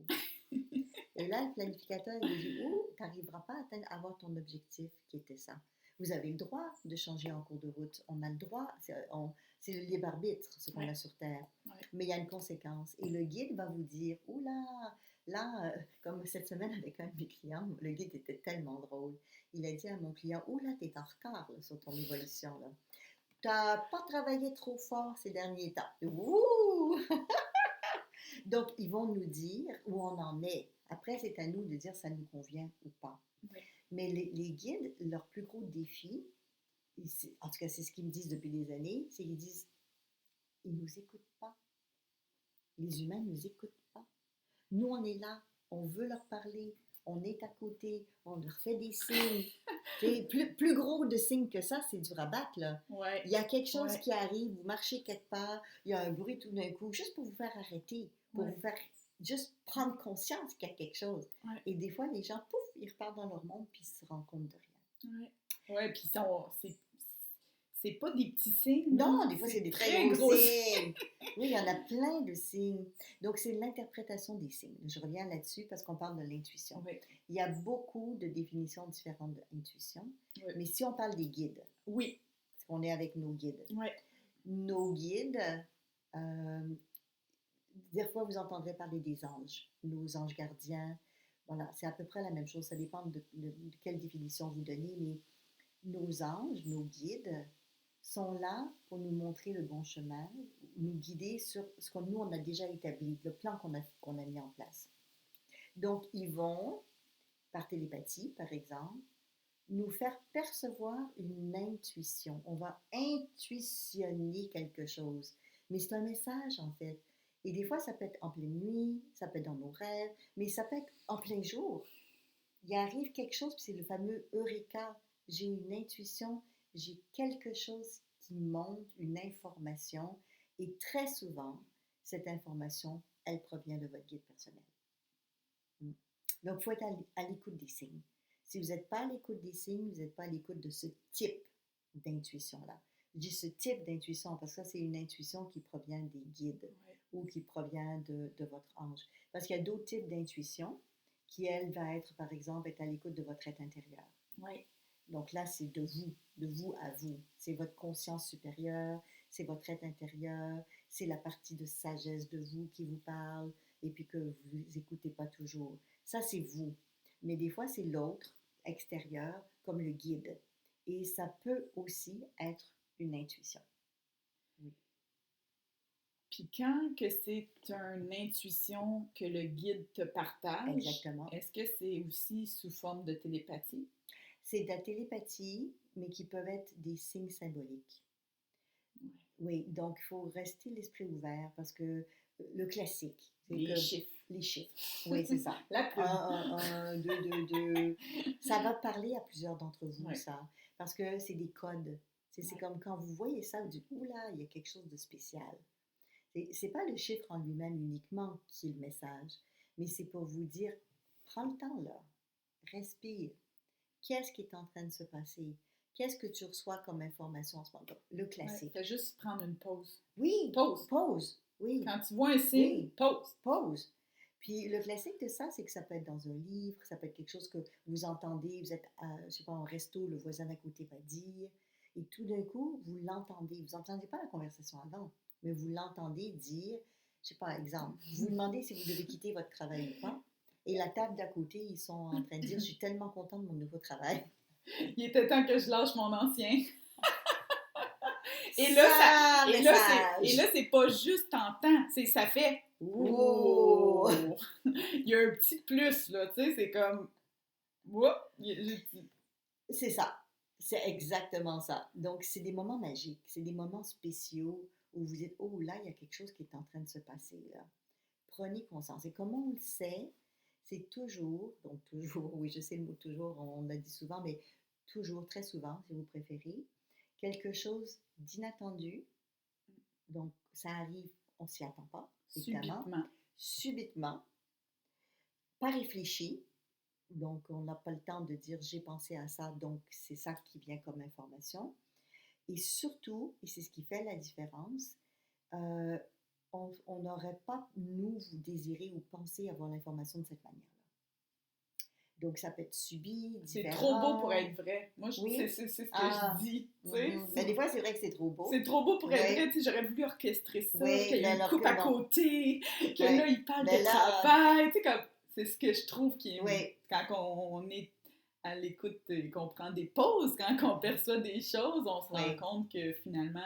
Et là, le planificateur, il dit, oh, tu n'arriveras pas à avoir ton objectif qui était ça. Vous avez le droit de changer en cours de route. On a le droit, c'est le libre arbitre, ce qu'on a sur Terre. Mais il y a une conséquence. Et le guide va vous dire, oula, là, comme cette semaine avec un de mes clients, le guide était tellement drôle. Il a dit à mon client, oula, tu es en retard là, sur ton évolution. Tu n'as pas travaillé trop fort ces derniers temps. Ouh! Donc, ils vont nous dire où on en est. Après, c'est à nous de dire ça nous convient ou pas. Oui. Mais les guides, leur plus gros défi, en tout cas, c'est ce qu'ils me disent depuis des années, c'est qu'ils disent, ils ne nous écoutent pas. Les humains ne nous écoutent pas. Nous, on est là, on veut leur parler, on est à côté, on leur fait des signes. plus gros de signes que ça, c'est du rabat, là. Ouais. Il y a quelque chose qui arrive, vous marchez quelque part, il y a un bruit tout d'un coup, juste pour vous faire arrêter, pour vous faire juste prendre conscience qu'il y a quelque chose. Et des fois, les gens, pouf, ils repartent dans leur monde puis ils se rendent compte de rien. Oui, puis c'est pas des petits signes. Non, des fois, c'est des très gros signes. Oui, il y en a plein de signes. Donc, c'est l'interprétation des signes. Je reviens là-dessus parce qu'on parle de l'intuition. Oui. Il y a beaucoup de définitions différentes de l'intuition. Oui. Mais si on parle des guides, oui, parce qu'on est avec nos guides. Oui. Nos guides, des fois, vous entendrez parler des anges, nos anges gardiens. Voilà, c'est à peu près la même chose. Ça dépend de quelle définition vous donnez, mais nos anges, nos guides, sont là pour nous montrer le bon chemin, nous guider sur ce que nous, on a déjà établi, le plan qu'on a mis en place. Donc, ils vont, par télépathie, par exemple, nous faire percevoir une intuition. On va intuitionner quelque chose. Mais c'est un message, en fait. Et des fois, ça peut être en pleine nuit, ça peut être dans nos rêves, mais ça peut être en plein jour. Il arrive quelque chose, puis c'est le fameux Eureka. J'ai une intuition, j'ai quelque chose qui monte, une information, et très souvent, cette information, elle provient de votre guide personnel. Donc, il faut être à l'écoute des signes. Si vous n'êtes pas à l'écoute des signes, vous n'êtes pas à l'écoute de ce type d'intuition-là. Je dis ce type d'intuition parce que ça, c'est une intuition qui provient des guides ou qui provient de votre ange. Parce qu'il y a d'autres types d'intuition qui, elle, va être, par exemple, être à l'écoute de votre être intérieur. Oui. Donc là, c'est de vous à vous. C'est votre conscience supérieure, c'est votre être intérieur, c'est la partie de sagesse de vous qui vous parle et puis que vous n'écoutez pas toujours. Ça, c'est vous. Mais des fois, c'est l'autre, extérieur, comme le guide. Et ça peut aussi être une intuition. Oui. Puis quand que c'est une intuition que le guide te partage, exactement. Est-ce que c'est aussi sous forme de télépathie? C'est de la télépathie, mais qui peuvent être des signes symboliques. Oui, donc il faut rester l'esprit ouvert parce que le classique, c'est les chiffres. Les chiffres, oui, c'est ça. La pub. 1, 2, 2. Ça va parler à plusieurs d'entre vous, ça. Parce que c'est des codes. C'est comme quand vous voyez ça, vous dites, oula, il y a quelque chose de spécial. C'est pas le chiffre en lui-même uniquement qui est le message, mais c'est pour vous dire, prends le temps là, respire. Qu'est-ce qui est en train de se passer? Qu'est-ce que tu reçois comme information en ce moment? Le classique. Fais juste prendre une pause. Oui. Pause. Oui. Quand tu vois un signe, pause. Pause. Puis le classique de ça, c'est que ça peut être dans un livre, ça peut être quelque chose que vous entendez, vous êtes, je sais pas, en resto, le voisin d'à côté va dire, et tout d'un coup, vous l'entendez. Vous n'entendez pas la conversation avant, mais vous l'entendez dire, je sais pas, exemple, vous demandez si vous devez quitter votre travail ou pas, et la table d'à côté, ils sont en train de dire, je suis tellement contente de mon nouveau travail. Il était temps que je lâche mon ancien. Et là, c'est pas juste tentant, ça fait oh! Il y a un petit plus, là, tu sais, c'est comme c'est ça, c'est exactement ça. Donc, c'est des moments magiques, c'est des moments spéciaux où vous dites, oh là, il y a quelque chose qui est en train de se passer, là. Prenez conscience. Et comment on le sait? C'est toujours, oui, je sais le mot toujours, on l'a dit souvent, mais toujours, très souvent, si vous préférez, quelque chose d'inattendu. Donc, ça arrive, on ne s'y attend pas, évidemment. Subitement. Pas réfléchi. Donc, on n'a pas le temps de dire j'ai pensé à ça, donc c'est ça qui vient comme information. Et surtout, et c'est ce qui fait la différence, on n'aurait pas, nous, vous désirer ou penser avoir l'information de cette manière-là. Donc, ça peut être subi, C'est trop beau pour différent. être vrai. Moi, Oui. c'est ce que Ah. je dis. Tu sais, Mais des fois, c'est vrai que c'est trop beau. c'est trop beau pour être Ouais. vrai. Tu sais, j'aurais voulu orchestrer ça, Oui, qu'il y ait une alors coupe que à non. côté, que Ouais. là, il parle Mais de là, travail. Tu sais, comme, c'est ce que je trouve qui est... oui. Quand on est à l'écoute et qu'on prend des pauses, quand on perçoit des choses, on se rend Oui. compte que finalement,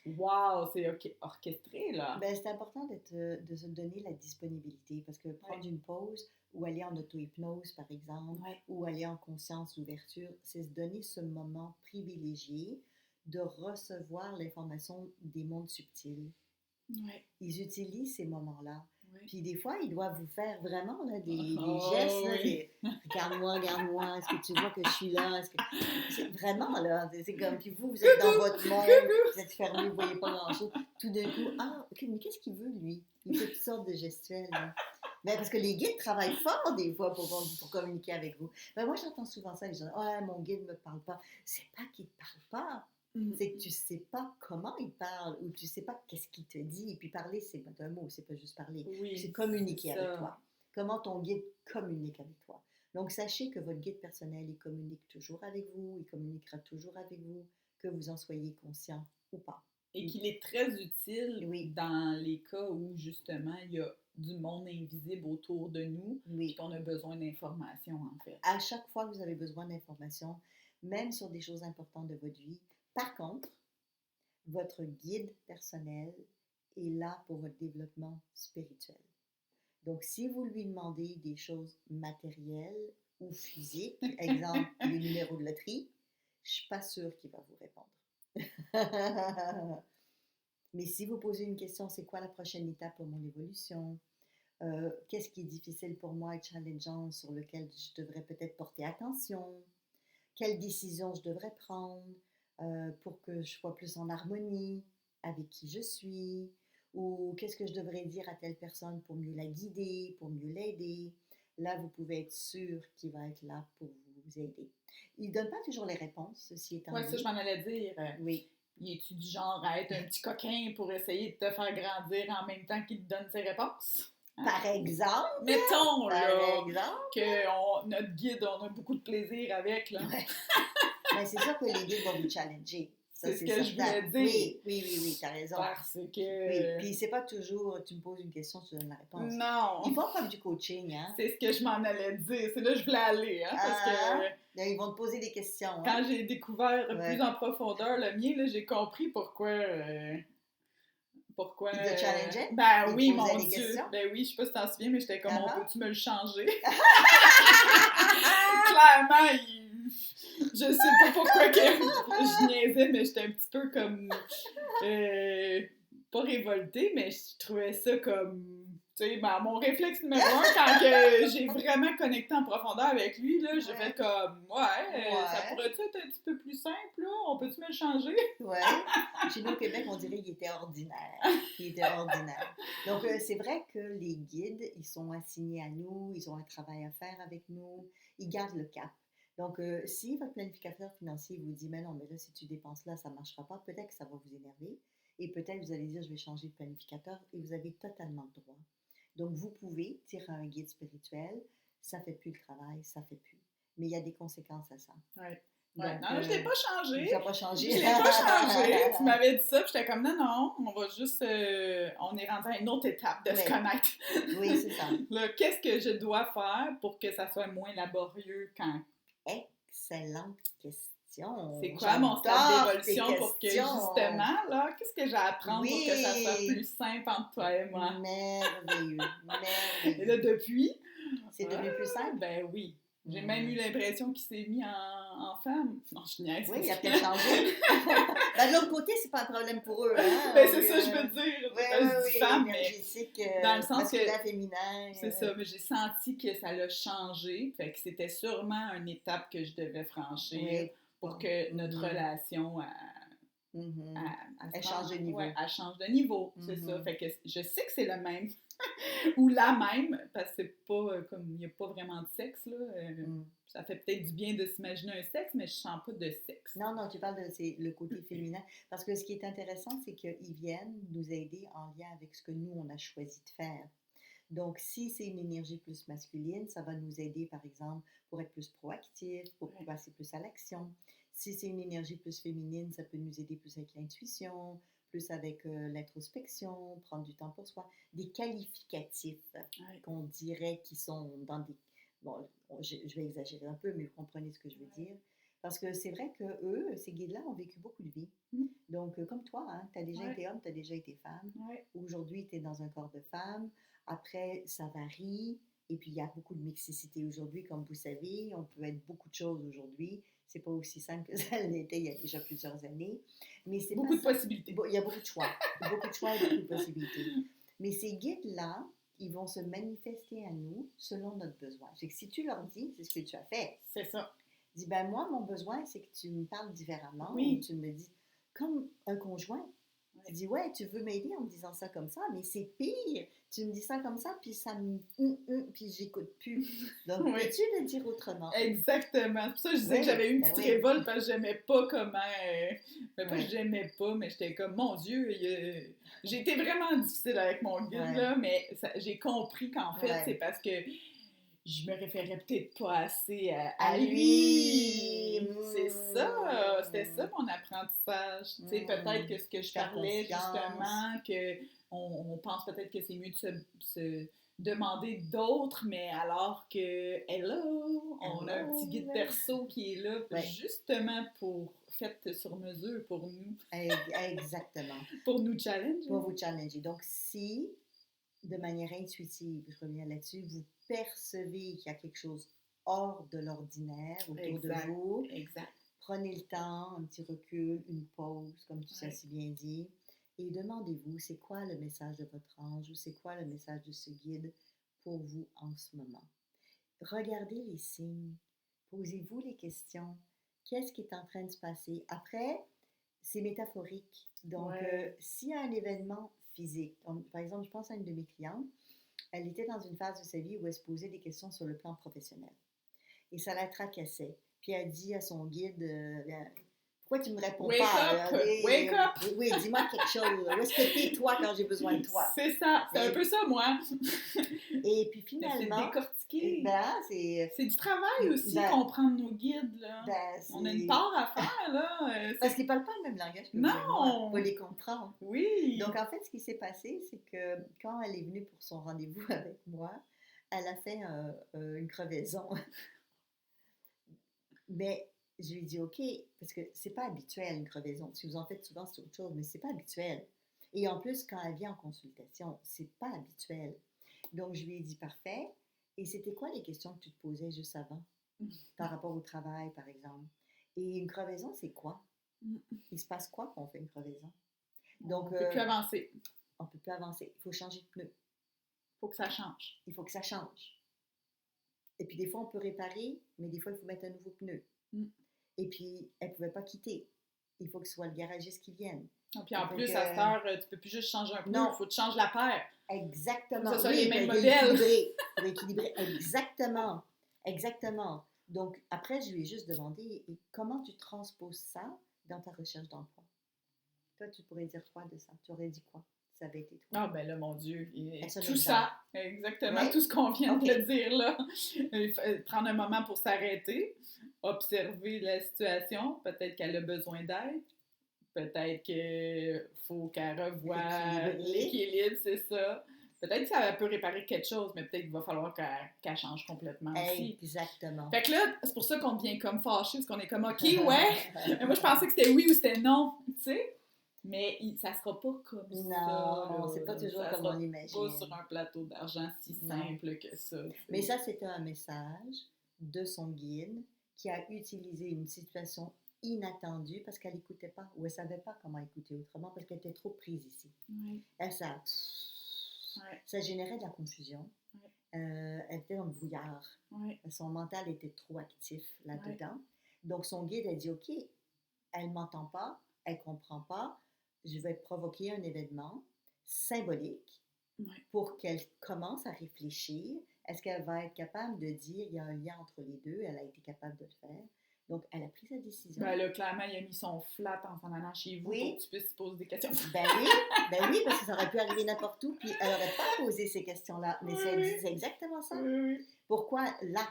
wow, c'est orchestré, là. Ben, c'est important de se donner la disponibilité parce que prendre Ouais. une pause ou aller en auto-hypnose, par exemple, Ouais. ou aller en conscience d'ouverture, c'est se donner ce moment privilégié de recevoir l'information des mondes subtils. Ouais. Ils utilisent ces moments-là. Ouais. Puis des fois, ils doivent vous faire vraiment là, des Oh, gestes, là, oui. regarde-moi, est-ce que tu vois que je suis là? C'est vraiment là, c'est comme, puis vous êtes dans votre monde, vous êtes fermé, vous ne voyez pas grand-chose. Tout d'un coup, ah, ok, mais qu'est-ce qu'il veut lui? Il fait toutes sortes de gestuels. Là. Ben, parce que les guides travaillent fort des fois pour communiquer avec vous. Ben, moi, j'entends souvent ça, les gens, ouais, mon guide ne me parle pas. C'est pas qu'il ne te parle pas. C'est que tu sais pas comment il parle ou tu sais pas qu'est-ce qu'il te dit. Et puis parler, c'est pas un mot, c'est pas juste parler. Oui, C'est communiquer c'est avec ça. toi. Comment ton guide communique avec toi. Donc, sachez que votre guide personnel, il communique toujours avec vous, il communiquera toujours avec vous, que vous en soyez conscient ou pas. Et qu'il est très utile Oui. dans les cas où, justement, il y a du monde invisible autour de nous et Oui. qu'on a besoin d'informations, en fait. À chaque fois que vous avez besoin d'informations, même sur des choses importantes de votre vie, par contre, votre guide personnel est là pour votre développement spirituel. Donc, si vous lui demandez des choses matérielles ou physiques, exemple les numéros de loterie, je ne suis pas sûre qu'il va vous répondre. Mais si vous posez une question, c'est quoi la prochaine étape pour mon évolution? Qu'est-ce qui est difficile pour moi et challengeant sur lequel je devrais peut-être porter attention? Quelle décision je devrais prendre pour que je sois plus en harmonie avec qui je suis? Ou qu'est-ce que je devrais dire à telle personne pour mieux la guider, pour mieux l'aider? Là, vous pouvez être sûr qu'il va être là pour vous aider. Il ne donne pas toujours les réponses, ceci étant Ouais, dit. ça, je m'en allais dire. Oui. Es-tu du genre à être un petit coquin pour essayer de te faire grandir en même temps qu'il te donne ses réponses? Hein? Par exemple. Mettons, là, Par exemple. que notre guide, on a beaucoup de plaisir avec, là. Ouais. Mais c'est sûr que les guides vont vous challenger. Ça, C'est ce que certain. je voulais dire. Oui, t'as raison. Parce que... Oui, puis c'est pas toujours, tu me poses une question, tu donnes la réponse. Non. Ils font comme du coaching, hein? C'est ce que je m'en allais dire. C'est là que je voulais aller, hein, parce que... Ils vont te poser des questions. Hein? Quand j'ai découvert plus en profondeur le mien, là, j'ai compris pourquoi... Pourquoi... Ils te challengeaient? Ben Ils oui, te posaient mon des Dieu. questions? Ben oui, je sais pas si t'en souviens, mais j'étais comme, on peut-tu me le changer? Clairement, je sais pas pourquoi que je niaisais, mais j'étais un petit peu comme... pas révoltée, mais je trouvais ça comme... Tu sais, mon réflexe numéro 1, quand j'ai vraiment connecté en profondeur avec lui, là, j'ai fait comme, ça pourrait-tu être un petit peu plus simple, là? On peut-tu me le changer? Ouais. Chez nous au Québec, on dirait qu'il était ordinaire. Il était ordinaire. Donc, c'est vrai que les guides, ils sont assignés à nous, ils ont un travail à faire avec nous, ils gardent le cap. Donc, si votre planificateur financier vous dit, mais non, mais là, si tu dépenses là, ça ne marchera pas, peut-être que ça va vous énerver. Et peut-être que vous allez dire, je vais changer de planificateur et vous avez totalement le droit. Donc, vous pouvez tirer un guide spirituel, ça ne fait plus le travail, ça ne fait plus. Mais il y a des conséquences à ça. Ouais. Donc, non, je ne l'ai pas changé. Tu n'as pas changé. Je ne l'ai pas changé. Tu m'avais dit ça, puis j'étais comme, non, on va juste... on est rendu à une autre étape de se connaître. Oui, c'est ça. Là, qu'est-ce que je dois faire pour que ça soit moins laborieux quand... Excellente question. C'est quoi mon stade d'évolution pour que, justement, là, qu'est-ce que j'ai à apprendre pour que ça soit plus simple entre toi et moi? Merveilleux. Et là, depuis... C'est devenu plus simple? Ben oui. J'ai même eu l'impression qu'il s'est mis en femme. Non, je niaise. Oui, il a peut-être changé. Ben, de l'autre côté, c'est pas un problème pour eux. Hein? Ben, c'est ça, je veux dire. Oui, femme, énergétique, dans le sens masculin, féminin. C'est ça, mais j'ai senti que ça l'a changé. Fait que c'était sûrement une étape que je devais franchir pour que notre relation elle change de niveau. Ouais, elle change de niveau, c'est ça. Fait que je sais que c'est le même. Ou la même, parce que c'est pas comme il n'y a pas vraiment de sexe, là. Ça fait peut-être du bien de s'imaginer un sexe, mais je sens pas de sexe. Non, tu parles de le côté féminin. Parce que ce qui est intéressant, c'est qu'ils viennent nous aider en lien avec ce que nous, on a choisi de faire. Donc, si c'est une énergie plus masculine, ça va nous aider, par exemple, pour être plus proactif, pour passer plus à l'action. Si c'est une énergie plus féminine, ça peut nous aider plus avec l'intuition, plus avec l'introspection, prendre du temps pour soi. Des qualificatifs qu'on dirait qui sont dans des... Bon, je vais exagérer un peu, mais vous comprenez ce que je veux dire. Parce que c'est vrai que eux, ces guides-là, ont vécu beaucoup de vie. Donc, comme toi, hein, tu as déjà été homme, tu as déjà été femme. Aujourd'hui, tu es dans un corps de femme. Après, ça varie. Et puis, il y a beaucoup de mixicité aujourd'hui, comme vous savez. On peut être beaucoup de choses aujourd'hui. C'est pas aussi simple que ça l'était il y a déjà plusieurs années. Mais c'est beaucoup de possibilités. Il y a beaucoup de choix. Beaucoup de choix et beaucoup de possibilités. Mais ces guides-là, ils vont se manifester à nous selon notre besoin. C'est que si tu leur dis, c'est ce que tu as fait. C'est ça. Dis, ben moi, mon besoin, c'est que tu me parles différemment. Oui. Ou tu me dis, comme un conjoint. Tu dis, ouais, tu veux m'aider en me disant ça comme ça, mais c'est pire. Tu me dis ça comme ça, puis ça me... puis j'écoute plus. Donc, peux-tu le dire autrement? Exactement. C'est pour ça que je disais que j'avais eu une petite révolte parce que j'aimais pas comment... pas que j'aimais pas, mais j'étais comme, mon Dieu, j'ai été vraiment difficile avec mon guide, là, mais j'ai compris qu'en fait, c'est parce que je me référais peut-être pas assez à lui. C'est ça, c'était ça mon apprentissage. Tu sais, peut-être que ce que je parlais, justement, on pense peut-être que c'est mieux de se demander d'autres, mais alors que, hello, on a un petit guide perso qui est là justement fait sur mesure pour nous. Exactement. Pour nous challenger. Pour vous challenger. Donc, si, de manière intuitive, je reviens là-dessus, vous percevez qu'il y a quelque chose hors de l'ordinaire autour de vous, prenez le temps, un petit recul, une pause, comme tu as si bien dit, et demandez-vous, c'est quoi le message de votre ange ou c'est quoi le message de ce guide pour vous en ce moment. Regardez les signes, posez-vous les questions, qu'est-ce qui est en train de se passer? Après, c'est métaphorique, donc s'il y a un événement physique, par exemple, je pense à une de mes clientes, elle était dans une phase de sa vie où elle se posait des questions sur le plan professionnel. Et ça la tracassait. Puis elle dit à son guide, pourquoi tu me réponds pas? Wake up! Oui, dis-moi quelque chose. Où est-ce que t'es, toi, quand j'ai besoin de toi? C'est ça, c'est un peu ça, moi. Et puis finalement... C'est décortiqué. C'est du travail aussi, comprendre nos guides, là. On a une part à faire, là. Parce qu'ils parlent pas le même langage que moi. Faut les comprendre. Oui. Donc, en fait, ce qui s'est passé, c'est que quand elle est venue pour son rendez-vous avec moi, elle a fait une crevaison. Mais je lui ai dit, OK, parce que c'est pas habituel une crevaison. Si vous en faites souvent, c'est autre chose, mais c'est pas habituel. Et en plus, quand elle vient en consultation, c'est pas habituel. Donc, je lui ai dit, parfait. Et c'était quoi les questions que tu te posais juste avant, par rapport au travail, par exemple? Et une crevaison, c'est quoi? Il se passe quoi quand on fait une crevaison? Donc, on ne peut plus avancer. On ne peut plus avancer. Il faut changer de pneu. Il faut que ça change. Il faut que ça change. Et puis, des fois, on peut réparer, mais des fois, il faut mettre un nouveau pneu. Et puis, elle ne pouvait pas quitter. Il faut que ce soit le garagiste qui vienne. Et puis, en plus, à cette heure, tu ne peux plus juste changer un pneu, il faut que tu changes la paire. Exactement. Que ce soit les mêmes modèles. Pour équilibrer. Exactement. Exactement. Donc, après, je lui ai juste demandé, comment tu transposes ça dans ta recherche d'emploi? Toi, tu pourrais dire quoi de ça? Tu aurais dit quoi? Ça avait été toi. Ah, ben là, mon Dieu. Tout ça, exactement, tout ce qu'on vient de dire là. Prendre un moment pour s'arrêter, observer la situation. Peut-être qu'elle a besoin d'aide. Peut-être qu'il faut qu'elle revoie l'équilibre, c'est ça. Peut-être que ça peut réparer quelque chose, mais peut-être qu'il va falloir qu'elle change complètement aussi. Exactement. Fait que là, c'est pour ça qu'on devient comme fâché, parce qu'on est comme, OK, ouais. Mais moi, je pensais que c'était oui ou c'était non, tu sais. Mais ça sera pas comme ça. Non, c'est pas toujours comme on l'imagine. Pas sur un plateau d'argent si simple que ça. Mais ça, c'était un message de son guide qui a utilisé une situation inattendue parce qu'elle n'écoutait pas ou elle ne savait pas comment écouter autrement parce qu'elle était trop prise ici. Ça générait de la confusion. Elle était dans le brouillard. Son mental était trop actif là-dedans. Donc, son guide a dit, OK, elle ne m'entend pas, elle ne comprend pas, je vais provoquer un événement symbolique pour qu'elle commence à réfléchir. Est-ce qu'elle va être capable de dire, il y a un lien entre les deux, elle a été capable de le faire. Donc, elle a pris sa décision. Ben là, clairement, il a mis son flat en s'en allant chez vous pour que tu puisses poser des questions. Ben oui, parce que ça aurait pu arriver n'importe où, puis elle n'aurait pas posé ces questions-là. Mais c'est exactement ça. Oui. Pourquoi là?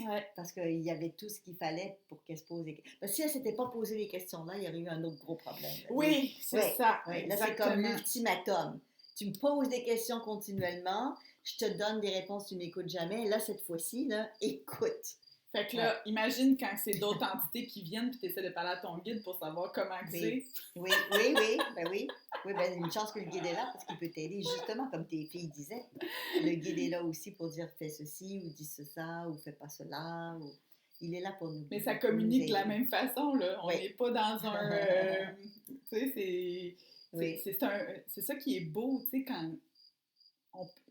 Ouais. Parce qu'il y avait tout ce qu'il fallait pour qu'elle se pose des questions. Parce que si elle ne s'était pas posé les questions-là, il y aurait eu un autre gros problème. Oui, c'est ça. Oui. Là, c'est comme l'ultimatum. Tu me poses des questions continuellement, je te donne des réponses, tu m'écoutes jamais. Là, cette fois-ci, là, écoute. Fait que là, imagine quand c'est d'autres entités qui viennent puis tu essaies de parler à ton guide pour savoir comment c'est. Oui. Ben, une chance que le guide est là parce qu'il peut t'aider justement, comme tes filles disaient. Le guide est là aussi pour dire fais ceci ou dis ça ou fais pas cela. Il est là pour nous. Mais ça communique de la même façon, là. On n'est pas dans un... tu sais, c'est ça qui est beau, tu sais, quand...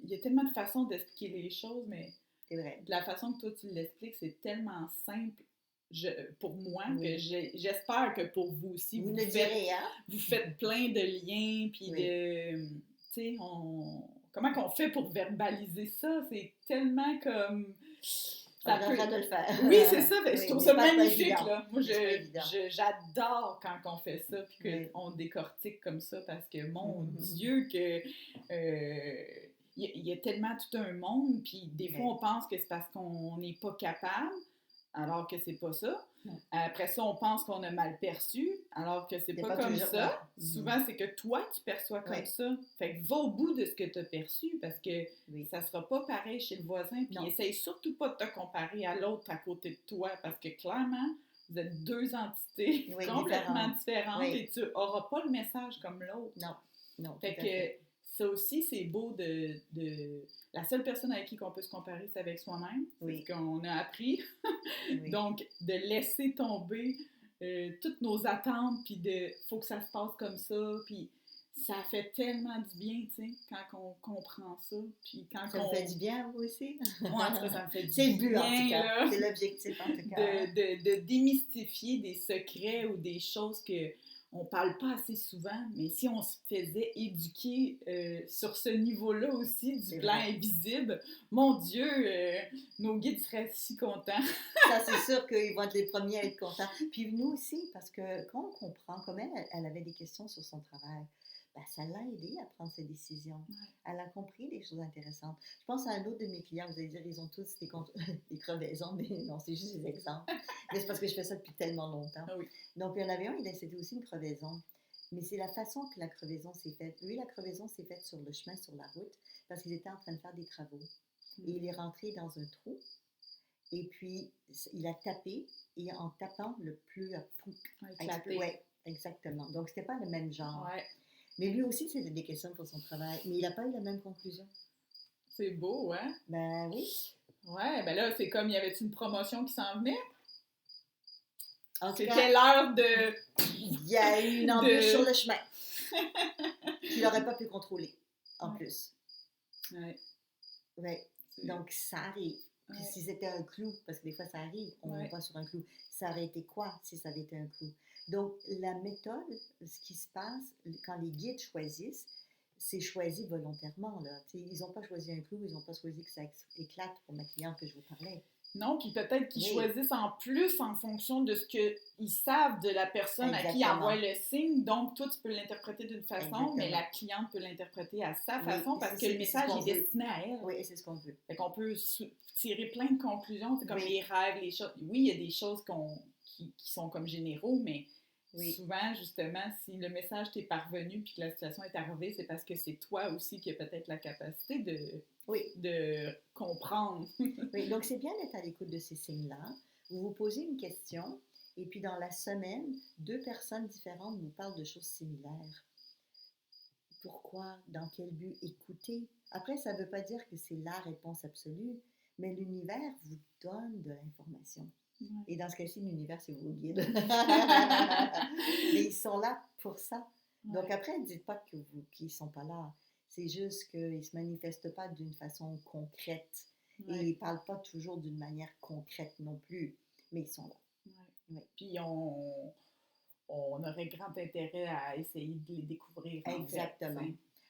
Il y a tellement de façons d'expliquer les choses, mais... C'est vrai. De la façon que toi tu l'expliques, c'est tellement simple pour moi que j'espère que pour vous aussi, vous faites plein de liens, puis de... Tu sais, comment qu'on fait pour verbaliser ça? C'est tellement comme... Ça peut... de le faire. Oui, c'est ça. Je trouve ça magnifique, là. Moi, j'adore quand on fait ça, puis qu'on décortique comme ça, parce que, mon Dieu, que... il y a tellement tout un monde, puis des fois, on pense que c'est parce qu'on n'est pas capable, alors que c'est pas ça. Après ça, on pense qu'on a mal perçu, alors que c'est pas comme ça. Souvent, c'est que toi, tu perçois comme ça. Fait que va au bout de ce que tu as perçu, parce que ça sera pas pareil chez le voisin, puis essaye surtout pas de te comparer à l'autre à côté de toi, parce que clairement, vous êtes deux entités complètement différentes et tu n'auras pas le message comme l'autre. Non. Fait que ça aussi, c'est beau de... La seule personne avec qui on peut se comparer, c'est avec soi-même. C'est ce qu'on a appris. Donc, de laisser tomber toutes nos attentes, puis de « faut que ça se passe comme ça », puis ça fait tellement du bien, tu sais, quand on comprend ça. Puis quand ça me fait du bien, vous aussi? Moi, ça me fait du bien. C'est le but, en tout cas. C'est l'objectif, en tout cas. De démystifier des secrets ou des choses que on parle pas assez souvent, mais si on se faisait éduquer sur ce niveau-là aussi, du plan invisible, mon Dieu, nos guides seraient si contents. Ça, c'est sûr qu'ils vont être les premiers à être contents. Puis nous aussi, parce que quand on comprend, comme elle avait des questions sur son travail, ben, ça l'a aidé à prendre ses décisions. Elle a compris des choses intéressantes. Je pense à un autre de mes clients, vous allez dire, ils ont tous des crevaisons, mais non, c'est juste des exemples. Mais c'est parce que je fais ça depuis tellement longtemps. Donc, il y en avait un, c'était aussi une crevaison. Mais c'est la façon que la crevaison s'est faite. Lui, la crevaison s'est faite sur le chemin, sur la route, parce qu'ils étaient en train de faire des travaux. Et il est rentré dans un trou. Et puis, il a tapé, et en tapant, le plus a éclaté. Oui, exactement. Donc, c'était pas le même genre. Mais lui aussi, c'était des questions pour son travail. Mais il n'a pas eu la même conclusion. C'est beau, hein? Ben oui. Ouais, ben là, c'est comme, y avait-tu une promotion qui s'en venait? C'était l'heure de... Il y a eu une embûche sur le chemin. Qu'il n'aurait pas pu contrôler, en plus. Oui. Donc, ça arrive. Puis si c'était un clou, parce que des fois, ça arrive, on va pas sur un clou. Ça aurait été quoi si ça avait été un clou? Donc, la méthode, ce qui se passe, quand les guides choisissent, c'est choisi volontairement. Là. Ils n'ont pas choisi un clou, ils n'ont pas choisi que ça éclate pour ma cliente que je vous parlais. Non, puis peut-être qu'ils choisissent en plus en fonction de ce qu'ils savent de la personne à qui envoie le signe. Donc, toi, tu peux l'interpréter d'une façon, mais la cliente peut l'interpréter à sa façon parce que le message est destiné à elle. Oui, c'est ce qu'on veut. Fait qu'on peut tirer plein de conclusions, c'est comme les rêves, les choses. Oui, il y a des choses qui sont comme généraux, mais souvent, justement, si le message t'est parvenu puis que la situation est arrivée, c'est parce que c'est toi aussi qui as peut-être la capacité de comprendre. Oui, donc c'est bien d'être à l'écoute de ces signes-là. Vous vous posez une question et puis dans la semaine, 2 personnes différentes vous parlent de choses similaires. Pourquoi? Dans quel but? Écoutez. Après, ça ne veut pas dire que c'est la réponse absolue, mais l'univers vous donne de l'information. Et dans ce cas-ci, l'univers, c'est vos guides. Mais ils sont là pour ça. Donc après, ne dites pas qu'ils ne sont pas là. C'est juste qu'ils ne se manifestent pas d'une façon concrète. Et ils ne parlent pas toujours d'une manière concrète non plus. Mais ils sont là. Puis on aurait grand intérêt à essayer de les découvrir. Exactement.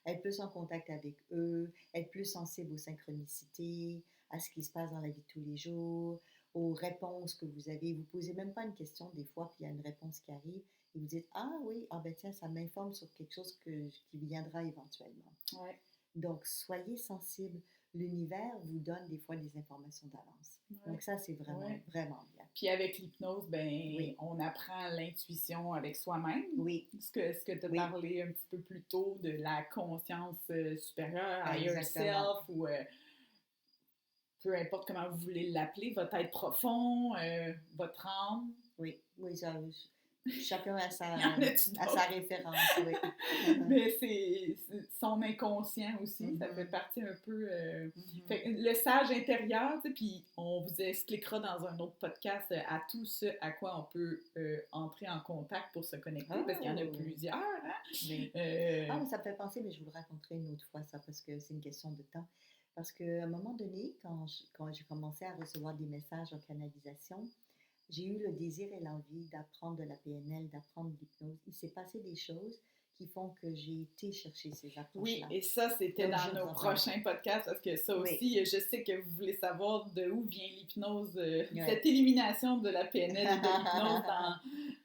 Être plus en contact avec eux, être plus sensible aux synchronicités, à ce qui se passe dans la vie de tous les jours. aux réponses que vous avez. Vous ne posez même pas une question des fois, puis il y a une réponse qui arrive, et vous dites, ah oui, ah ben tiens, ça m'informe sur quelque chose qui viendra éventuellement. Ouais. Donc, soyez sensible. L'univers vous donne des fois des informations d'avance. Ouais. Donc ça, c'est vraiment, Ouais. vraiment bien. Puis avec l'hypnose, ben, Oui. on apprend l'intuition avec soi-même. Oui. Ce que tu as Oui. parlé un petit peu plus tôt de la conscience supérieure, higher Exactement. self, ou peu importe comment vous voulez l'appeler, votre être profond, votre âme. Oui, oui, ça, chacun a Il y en a-tu sa d'autres? référence, oui. Mais c'est son inconscient aussi, ça fait partie un peu... Fait que le sage intérieur, tu sais, puis on vous expliquera dans un autre podcast à tout ce à quoi on peut entrer en contact pour se connecter, parce qu'il y en a plusieurs, hein? Oui. Ah, mais ça me fait penser, mais je vous le raconterai une autre fois, ça, parce que c'est une question de temps. Parce qu'à un moment donné, quand j'ai commencé à recevoir des messages en canalisation, j'ai eu le désir et l'envie d'apprendre de la PNL, d'apprendre l'hypnose. Il s'est passé des choses qui font que j'ai été chercher ces approches-là. Oui, et ça, c'était Donc, dans nos prochains podcasts, parce que ça aussi, je sais que vous voulez savoir de où vient l'hypnose, cette élimination de la PNL et de l'hypnose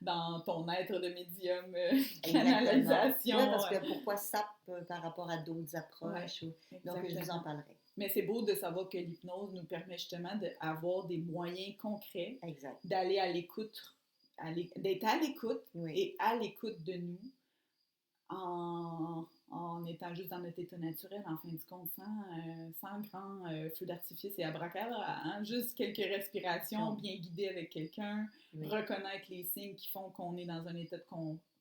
dans ton être de médium canalisation. Oui, parce que pourquoi ça par rapport à d'autres approches? Donc, je vous en parlerai. Mais c'est beau de savoir que l'hypnose nous permet justement d'avoir des moyens concrets, d'aller à l'écoute, d'être à l'écoute et à l'écoute de nous en étant juste dans notre état naturel, en fin de compte, sans grand feu d'artifice et abracadabra, hein? Juste quelques respirations, bien guidées avec quelqu'un, reconnaître les signes qui font qu'on est dans un état de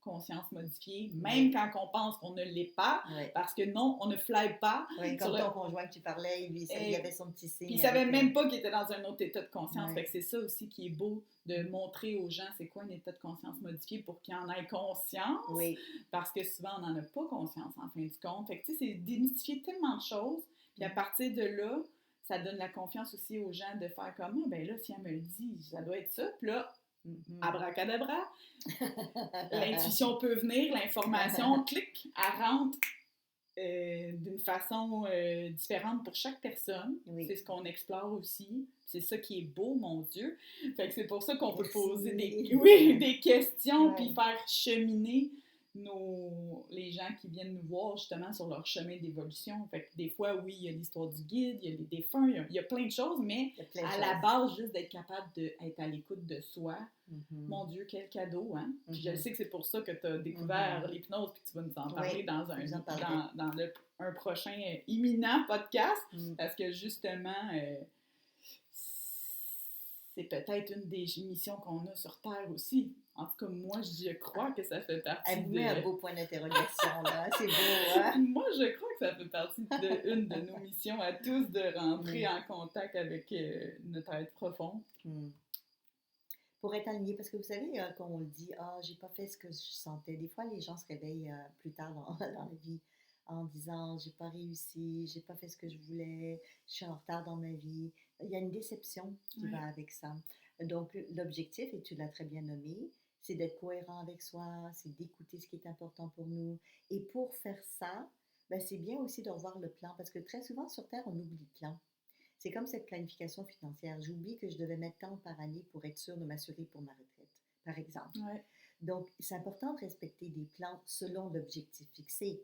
conscience modifiée, même quand on pense qu'on ne l'est pas, parce que non, on ne fly pas. Oui, comme ton conjoint que tu parlais, lui, il avait son petit signe. Puis il savait même pas qu'il était dans un autre état de conscience. Fait que c'est ça aussi qui est beau, de montrer aux gens c'est quoi un état de conscience modifié pour qu'ils en aient conscience. Oui. Parce que souvent, on n'en a pas conscience en fin de compte. Fait que tu sais, c'est démystifier tellement de choses. Puis à partir de là, ça donne la confiance aussi aux gens de faire comme, ben là, si elle me le dit, ça doit être ça. Puis là, abracadabra, l'intuition peut venir, l'information, clic, elle rentre d'une façon différente pour chaque personne. C'est ce qu'on explore aussi. C'est ça qui est beau, mon Dieu. Fait que c'est pour ça qu'on peut poser des questions puis faire cheminer les gens qui viennent nous voir justement sur leur chemin d'évolution. Fait que des fois, oui, il y a l'histoire du guide, il y a les défunts, il y a plein de choses, mais la base, juste d'être capable d'être à l'écoute de soi. Mon Dieu, quel cadeau, hein? Puis je sais que c'est pour ça que tu as découvert l'hypnose, puis tu vas nous en parler dans un prochain imminent podcast, parce que justement, c'est peut-être une des missions qu'on a sur Terre aussi. En tout cas, moi, je crois que ça fait partie Elle met un beau point d'interrogation, là. C'est beau, hein? Moi, je crois que ça fait partie d'une de nos missions à tous, de rentrer en contact avec notre être profond. Pour être aligné, parce que vous savez, quand on le dit, j'ai pas fait ce que je sentais, des fois, les gens se réveillent plus tard dans la vie en disant, j'ai pas réussi, j'ai pas fait ce que je voulais, je suis en retard dans ma vie. Il y a une déception qui va avec ça. Donc, l'objectif, et tu l'as très bien nommé, c'est d'être cohérent avec soi, c'est d'écouter ce qui est important pour nous. Et pour faire ça, c'est bien aussi de revoir le plan, parce que très souvent sur Terre, on oublie le plan. C'est comme cette planification financière. J'oublie que je devais mettre tant par année pour être sûre de m'assurer pour ma retraite, par exemple. Donc, c'est important de respecter des plans selon l'objectif fixé.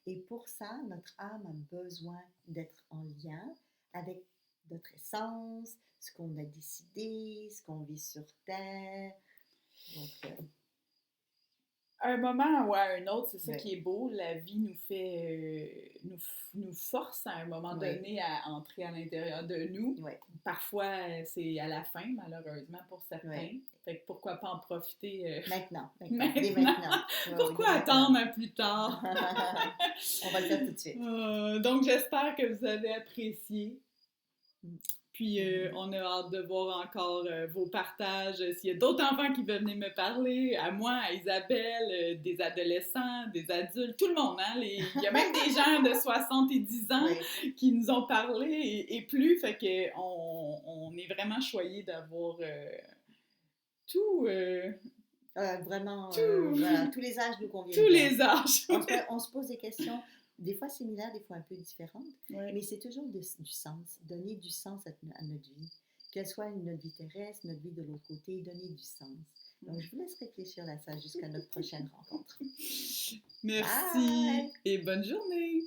Et pour ça, notre âme a besoin d'être en lien avec notre essence, ce qu'on a décidé, ce qu'on vit sur Terre. Donc, à un moment ou à un autre, c'est ça qui est beau. La vie nous fait, nous force à un moment donné à entrer à l'intérieur de nous. Parfois, c'est à la fin, malheureusement, pour certains. Fait que pourquoi pas en profiter maintenant. Dès maintenant. Pourquoi attendre un plus tard? On va le faire tout de suite. Donc, j'espère que vous avez apprécié. Puis, on a hâte de voir encore vos partages. S'il y a d'autres enfants qui veulent venir me parler, à moi, à Isabelle, des adolescents, des adultes, tout le monde. Hein? Il y a même des gens de 70 ans qui nous ont parlé et plus. Fait qu'on est vraiment choyés d'avoir tout... vraiment, voilà, tous les âges nous conviennent. Tous les âges. On se pose des questions, des fois similaires, des fois un peu différentes, mais c'est toujours du sens, donner du sens à notre vie. Qu'elle soit notre vie terrestre, notre vie de l'autre côté, donner du sens. Donc, je vous laisse réfléchir à ça jusqu'à notre prochaine rencontre. Merci Bye! et bonne journée!